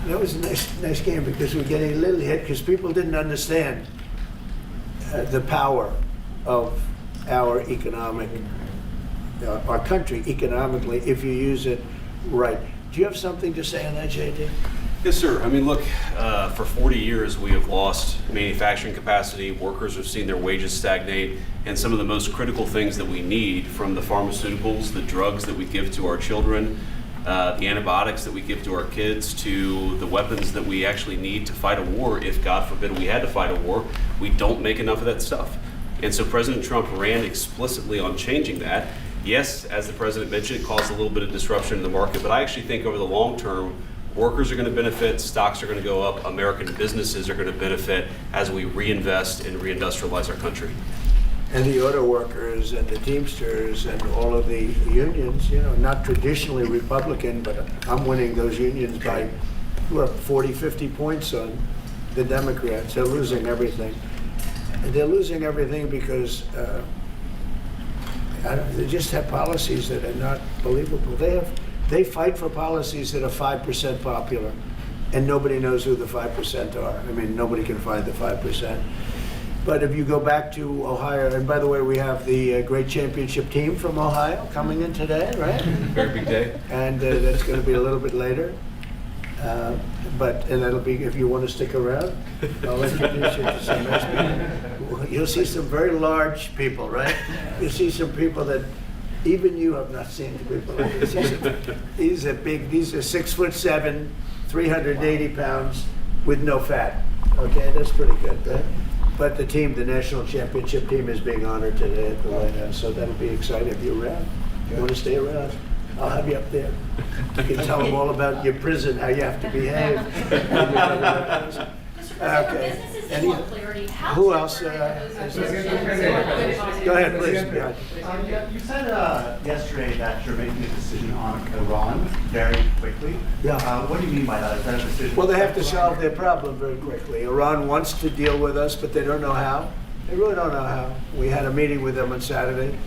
That was a nice game because we're getting a little hit because people didn't understand the power of our our country economically if you use it right. Do you have something to say on that, JD? Yes, sir. I mean, look, for 40 years we have lost manufacturing capacity. Workers have seen their wages stagnate, and some of the most critical things that we need, from the pharmaceuticals, the drugs that we give to our children, the antibiotics that we give to our kids, to the weapons that we actually need to fight a war, if God forbid we had to fight a war, we don't make enough of that stuff. And so President Trump ran explicitly on changing that. Yes, as the president mentioned, it caused a little bit of disruption in the market, but I actually think over the long term, workers are going to benefit, stocks are going to go up, American businesses are going to benefit as we reinvest and reindustrialize our country. And the auto workers and the Teamsters and all of the unions, you know, not traditionally Republican, but I'm winning those unions by, we're up 40, 50 points on the Democrats. They're losing everything. And they're losing everything because they just have policies that are not believable. They fight for policies that are 5% popular, and nobody knows who the 5% are. I mean, nobody can find the 5%. But if you go back to Ohio, and by the way, we have the great championship team from Ohio coming in today, right? Very big day. And that's going to be a little bit later. And that'll be, if you want to stick around, I'll introduce you to some nice people. You'll see some very large people, right? You'll see some people that even you have not seen people. These are big, these are 6'7", 380 pounds with no fat. Okay, that's pretty good, right? But the team, the national championship team, is being honored today at the White House, so that'll be exciting. If you're around, you want to stay around, I'll have you up there. You can tell them all about your prison, how you have to behave. Okay. Who else? Go ahead, please. You said yesterday that you're making a decision on Iran very quickly. Yeah. What do you mean by that? Is that a decision? Well, they have to solve their problem very quickly. Iran wants to deal with us, but they don't know how. They really don't know how. We had a meeting with them on Saturday.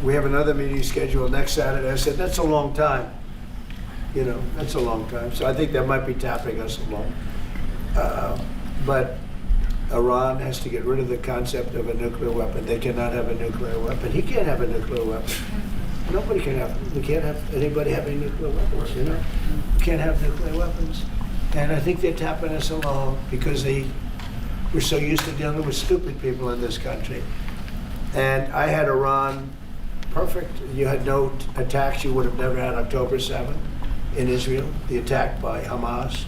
we have another meeting scheduled next Saturday. I said, that's a long time. You know, that's a long time. So I think that might be tapping us along. But Iran has to get rid of the concept of a nuclear weapon. They cannot have a nuclear weapon. He can't have a nuclear weapon. Nobody can have. We can't have anybody having nuclear weapons, you know? We can't have nuclear weapons. And I think they're tapping us along because we're so used to dealing with stupid people in this country. And I had Iran perfect. You had no attacks. You would have never had October 7th in Israel, the attack by Hamas,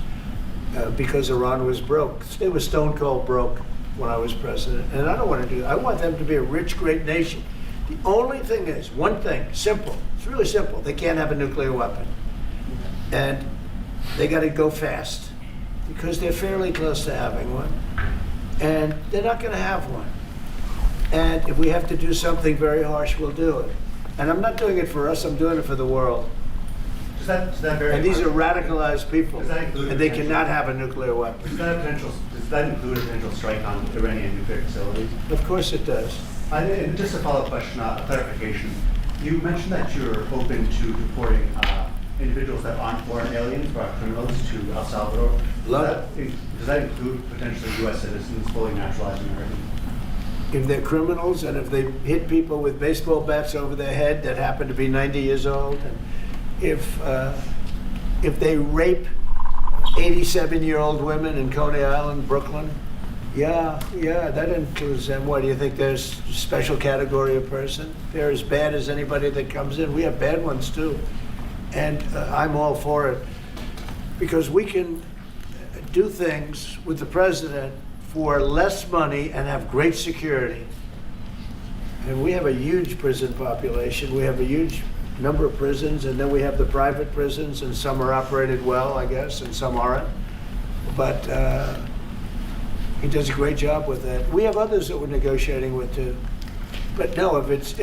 because Iran was broke. They were stone cold broke when I was president. And I don't want to do that. I want them to be a rich, great nation. The only thing is, one thing, simple. It's really simple. They can't have a nuclear weapon. And they got to go fast because they're fairly close to having one. And they're not going to have one. And if we have to do something very harsh, we'll do it. And I'm not doing it for us, I'm doing it for the world. And these are radicalized people, and they cannot have a nuclear weapon. Does that include a potential strike on Iranian nuclear facilities? Of course it does. And just a follow-up question, a clarification. You mentioned that you're open to deporting individuals that aren't foreign aliens but are criminals to El Salvador. Does that include potentially U.S. citizens, fully naturalized Americans? If they're criminals and if they hit people with baseball bats over their head that happen to be 90 years old, and if they rape 87-year-old women in Coney Island, Brooklyn, yeah, that includes them. What, do you think there's a special category of person? They're as bad as anybody that comes in. We have bad ones too. And I'm all for it because we can do things with the president for less money and have great security. And we have a huge prison population. We have a huge number of prisons, and then we have the private prisons, and some are operated well, I guess, and some aren't. But he does a great job with that. We have others that we're negotiating with too. But no, if it's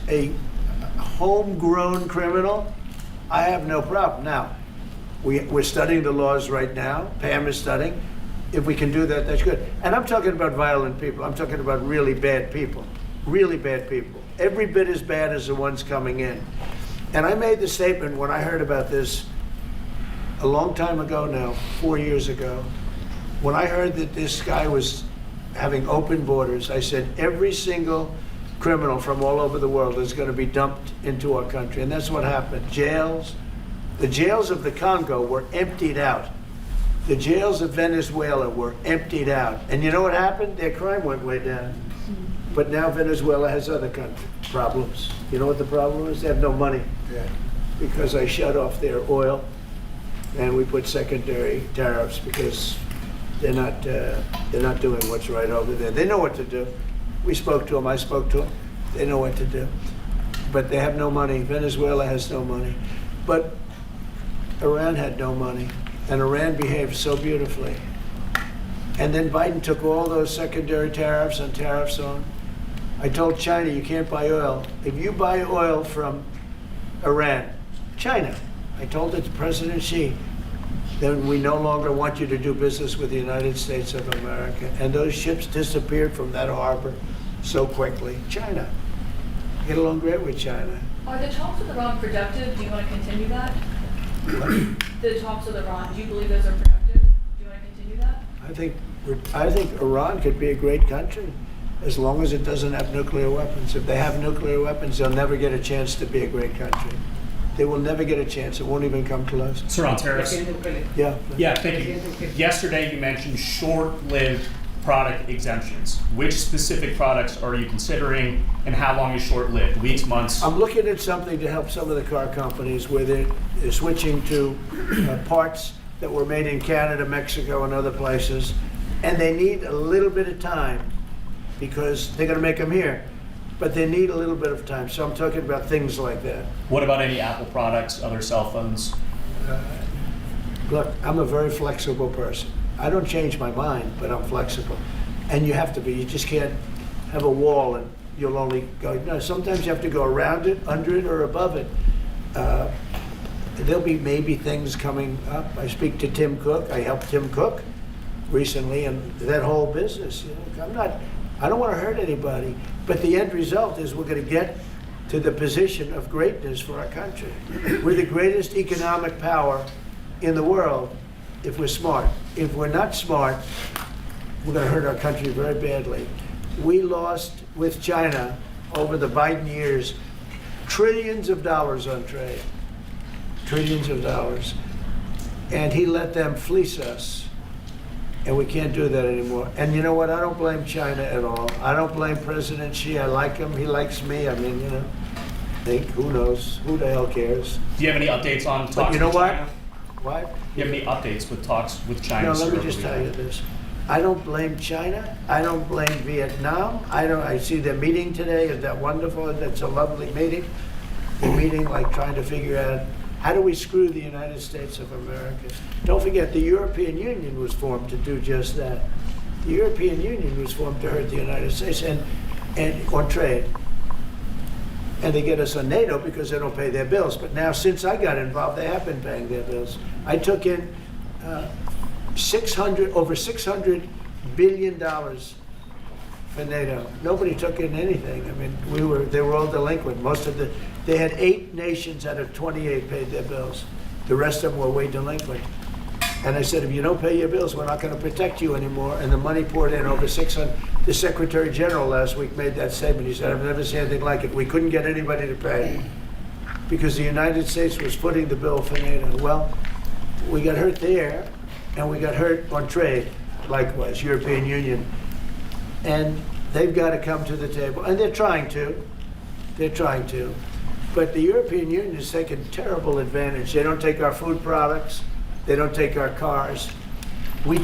a homegrown criminal, I have no problem. Now, we're studying the laws right now. Pam is studying. If we can do that, that's good. And I'm talking about violent people. I'm talking about really bad people. Really bad people. Every bit as bad as the ones coming in. And I made the statement when I heard about this a long time ago now, 4 years ago. When I heard that this guy was having open borders, I said every single criminal from all over the world is going to be dumped into our country. And that's what happened. The jails of the Congo were emptied out. The jails of Venezuela were emptied out. And you know what happened? Their crime went way down. But now Venezuela has other problems. You know what the problem is? They have no money. Because I shut off their oil and we put secondary tariffs because they're not doing what's right over there. They know what to do. We spoke to them, I spoke to them. They know what to do. But they have no money. Venezuela has no money. But Iran had no money. And Iran behaved so beautifully. And then Biden took all those secondary tariffs and tariffs on. I told China, you can't buy oil. If you buy oil from Iran, China, I told it to President Xi, then we no longer want you to do business with the United States of America. And those ships disappeared from that harbor so quickly. China. Get along great with China. Are the talks with Iran productive? Do you want to continue that? The talks with Iran, do you believe those are productive? Do you want to continue that? I think Iran could be a great country as long as it doesn't have nuclear weapons. If they have nuclear weapons, they'll never get a chance to be a great country. They will never get a chance. It won't even come close. Sir, on tariffs. Yeah, thank you. Yesterday you mentioned short-lived product exemptions. Which specific products are you considering, and how long is short-lived? Weeks, months? I'm looking at something to help some of the car companies where they're switching to parts that were made in Canada, Mexico, and other places, and they need a little bit of time because they're going to make them here, but they need a little bit of time. So I'm talking about things like that. What about any Apple products, other cell phones? Look, I'm a very flexible person. I don't change my mind, but I'm flexible. And you have to be. You just can't have a wall and you'll only go. No, sometimes you have to go around it, under it, or above it. There'll be maybe things coming up. I speak to Tim Cook. I helped Tim Cook recently, and that whole business. You know, I don't want to hurt anybody, but the end result is we're going to get to the position of greatness for our country. We're the greatest economic power in the world if we're smart. If we're not smart, we're going to hurt our country very badly. We lost with China over the Biden years trillions of dollars on trade, trillions of dollars. And he let them fleece us. And we can't do that anymore. And you know what? I don't blame China at all. I don't blame President Xi. I like him. He likes me. I mean, you know, who knows? Who the hell cares? Do you have any updates on talks But you know with what? China? What? Do you have any updates with talks with China? No, let me just tell you this. I don't blame China. I don't blame Vietnam. I see they're meeting today. Is that wonderful? That's a lovely meeting. They're meeting, like trying to figure out how do we screw the United States of America. Don't forget, the European Union was formed to do just that. The European Union was formed to hurt the United States and on trade. And they get us on NATO because they don't pay their bills. But now, since I got involved, they have been paying their bills. I took in over $600 billion for NATO. Nobody took in anything. I mean, they were all delinquent. They had 8 nations out of 28 paid their bills. The rest of them were way delinquent. And I said, if you don't pay your bills, we're not going to protect you anymore. And the money poured in over 600. The Secretary General last week made that statement. He said, I've never seen anything like it. We couldn't get anybody to pay because the United States was footing the bill for NATO. Well, we got hurt there, and we got hurt on trade, likewise, European Union. And they've got to come to the table. And they're trying to. They're trying to. But the European Union has taken terrible advantage. They don't take our food products. They don't take our cars. We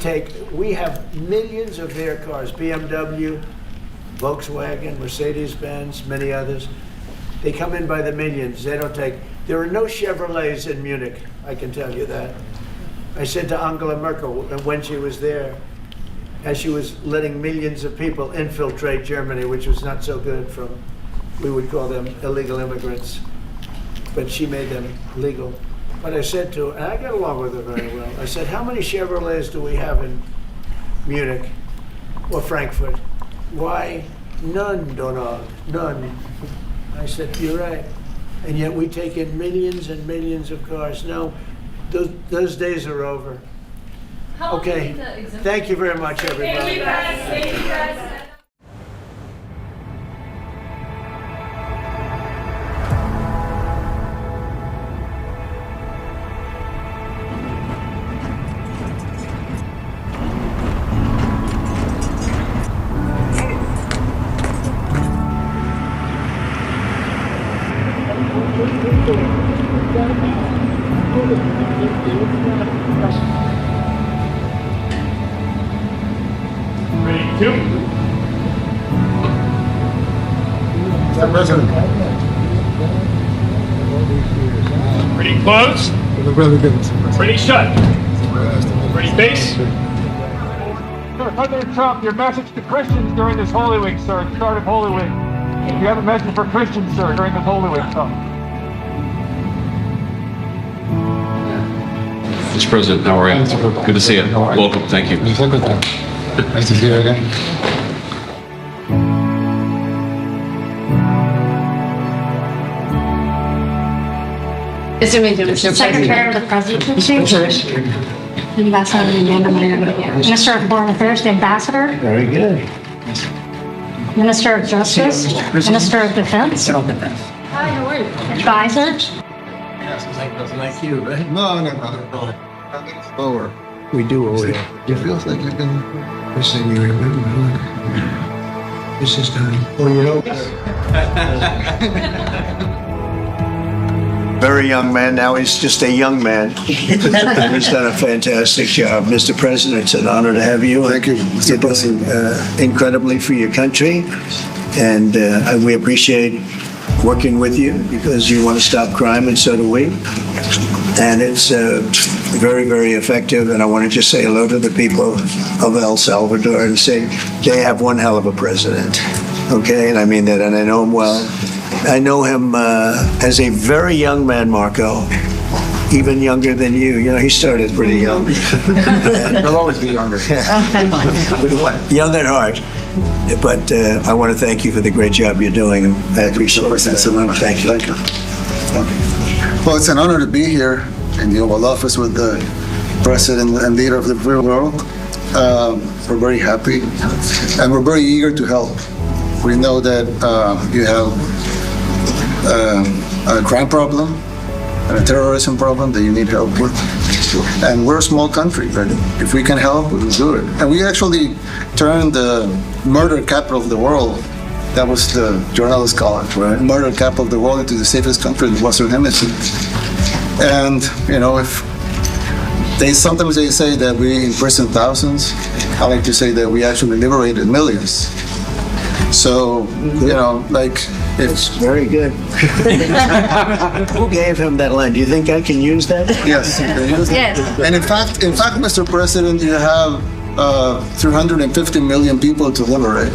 have millions of their cars, BMW, Volkswagen, Mercedes-Benz, many others. They come in by the millions. They don't take, there are no Chevrolets in Munich, I can tell you that. I said to Angela Merkel when she was there, as she was letting millions of people infiltrate Germany, which was not so good from, we would call them illegal immigrants, but she made them legal. But I said to her, and I got along with her very well, I said, how many Chevrolets do we have in Munich or Frankfurt? Why, none, Donald, none. I said, you're right. And yet we take in millions and millions of cars. No, those days are over. How long do you think Okay, the thank you very much, everybody. Thank you, guys. Thank you, guys. Mr. President. Pretty close. Pretty shut. Pretty base. President Trump, your message to Christians during this Holy Week, sir, the start of Holy Week. You have a message for Christians, sir, during this Holy Week, sir. Mr. President, how are you? Good to see you. Welcome. Thank you. Nice to see you again. Secretary of the Presidency, Minister of Foreign Affairs, the Ambassador, Very good. Minister of Justice, Minister of Defense, Hi, how are you? Advisor, Doesn't like you, right? No. Lower. We do over here. It feels like you've been. This thing you remember, this is done. Well, you know. Very young man, now he's just a young man. And he's done a fantastic job. Mr. President, it's an honor to have you. Thank you, Mr. President. Incredibly for your country. And we appreciate working with you because you want to stop crime, and so do we. And it's very, very effective. And I want to just say hello to the people of El Salvador and say they have one hell of a president. Okay, and I mean that, and I know him well. I know him as a very young man, Marco, even younger than you. You know, he started pretty young. He'll always be younger. Young at heart. But I want to thank you for the great job you're doing. I appreciate it. Thank you. Well, it's an honor to be here in the Oval Office with the President and leader of the free world. We're very happy, and we're very eager to help. We know that you have a crime problem and a terrorism problem that you need help with. And we're a small country, but if we can help, we will do it. And we actually turned the murder capital of the world, that was the journalists call it, right? Murder capital of the world, into the safest country in the Western Hemisphere. And, you know, sometimes they say that we imprison thousands. I like to say that we actually liberated millions. So, you know, like, it's very good. Who gave him that line? Do you think I can use that? Yes. Yes. And in fact, Mr. President, you have 350 million people to liberate.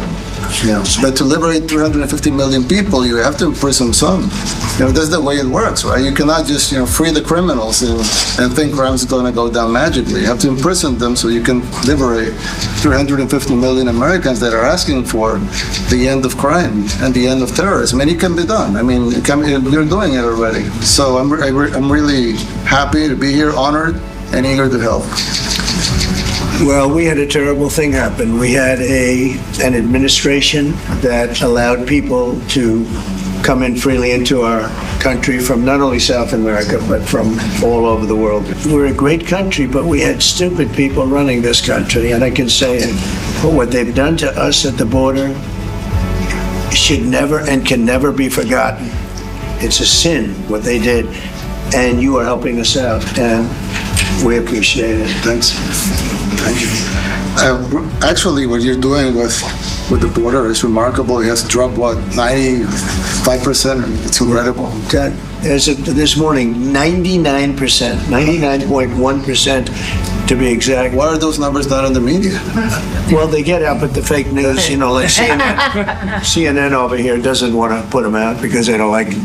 Yeah. But to liberate 350 million people, you have to imprison some. You know, that's the way it works, right? You cannot just, you know, free the criminals and think crime is going to go down magically. You have to imprison them so you can liberate 350 million Americans that are asking for the end of crime and the end of terrorism. And it can be done. I mean, you're doing it already. So I'm really happy to be here, honored, and eager to help. Well, we had a terrible thing happen. We had an administration that allowed people to come in freely into our country from not only South America, but from all over the world. We're a great country, but we had stupid people running this country, and I can say it. But what they've done to us at the border should never and can never be forgotten. It's a sin, what they did, and you are helping us out, and we appreciate it. Thanks. Thank you. Actually, what you're doing with the border is remarkable. It has dropped, what, 95%? It's incredible. As of this morning, 99%, 99.1% to be exact. Why are those numbers not in the media? Well, they get out, but the fake news, you know, like CNN over here doesn't want to put them out because they don't like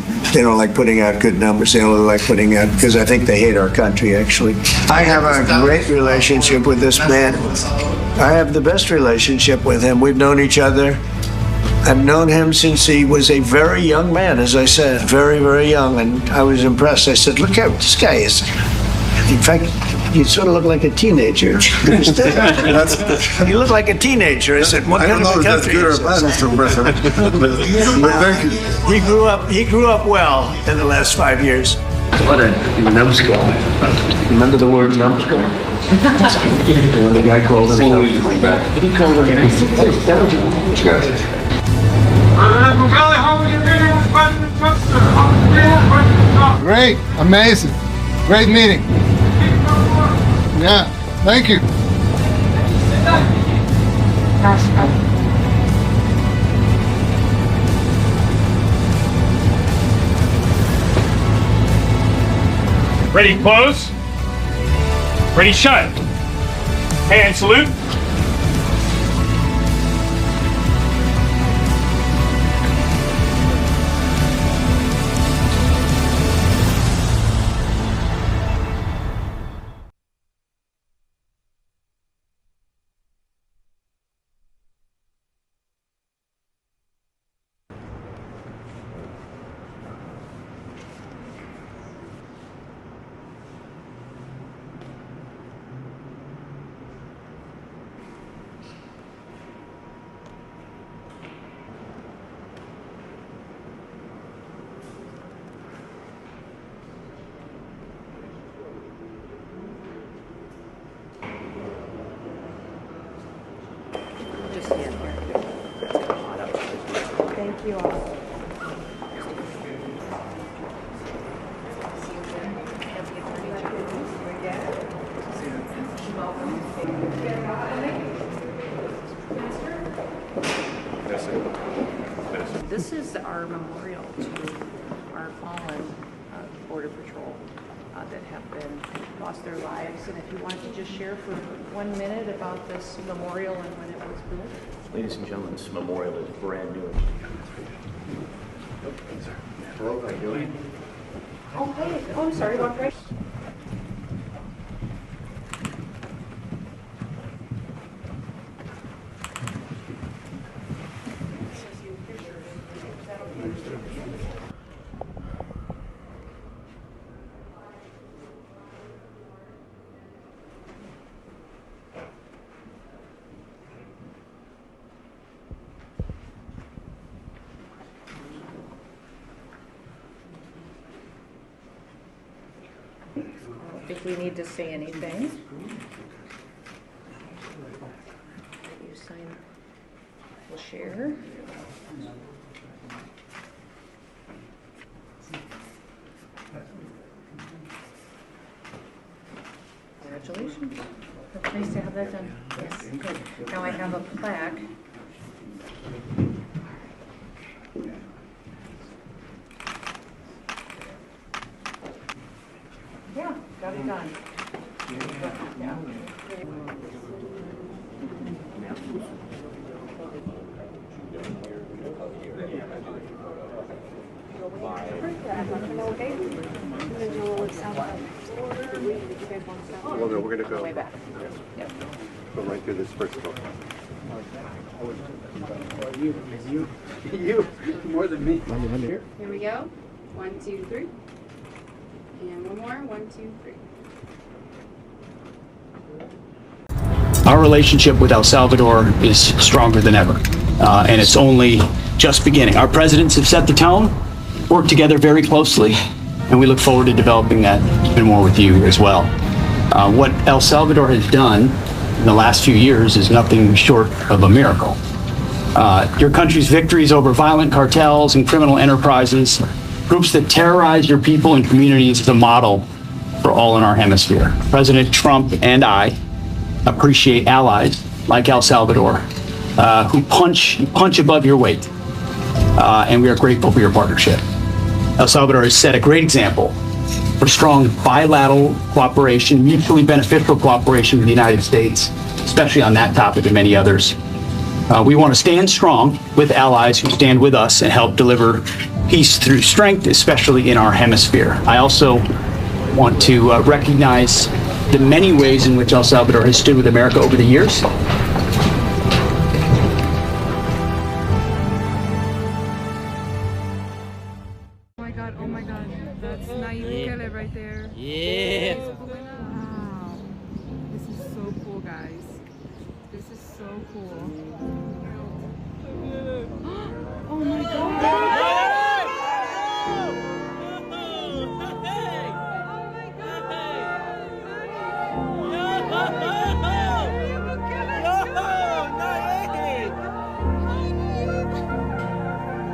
putting out good numbers. They only like putting out, because I think they hate our country, actually. I have a great relationship with this man. I have the best relationship with him. We've known each other. I've known him since he was a very young man, as I said, very, very young, and I was impressed. I said, look how this guy is. In fact, you sort of look like a teenager. You look like a teenager. I said, what kind of a country is this? Mr. President. But thank you. He grew up well in the last 5 years. What a numbskull. Remember the word numbskull? When the guy called himself. He called him. Great, amazing, great meeting. Yeah, thank you. Ready, close. Ready, shut. Hand salute. Thank you all. This is our memorial to our fallen Border Patrol that have lost their lives. And if you wanted to just share for 1 minute about this memorial and when it was built. Ladies and gentlemen, this memorial is brand new. Hello, how are you doing? Oh, hey. Oh, I'm sorry. Walk right. we need to say anything. You sign, we'll share. Congratulations. It's nice to have that done. Yes, good. Now I have a plaque. Yeah, got it done. Yeah. Well, no, we're going to go Way back. Yep. Go right through this first door. You, more than me. Here we go. 1, 2, 3. And one more. 1, 2, 3. Our relationship with El Salvador is stronger than ever, and it's only just beginning. Our presidents have set the tone, worked together very closely, and we look forward to developing that even more with you as well. What El Salvador has done in the last few years is nothing short of a miracle. Your country's victories over violent cartels and criminal enterprises, groups that terrorize your people and communities, is a model for all in our hemisphere. President Trump and I appreciate allies like El Salvador who punch above your weight, and we are grateful for your partnership. El Salvador has set a great example for strong bilateral cooperation, mutually beneficial cooperation with the United States, especially on that topic and many others. We want to stand strong with allies who stand with us and help deliver peace through strength, especially in our hemisphere. I also want to recognize the many ways in which El Salvador has stood with America over the years. Oh my God, that's Bukele right there. Yeah. Wow. This is so cool, guys. This is so cool. Oh my God.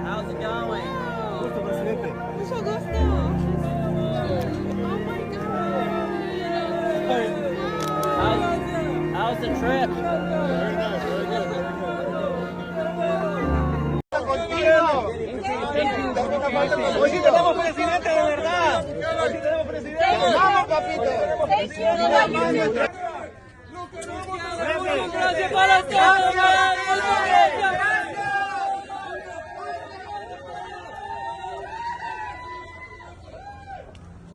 How's it going? Mucho gusto. Oh my God. How's the trip? Very nice, very good, very good. Hoy sí tenemos presidente de verdad. Hoy sí tenemos presidente. Vamos, capítulo. Gracias para todos.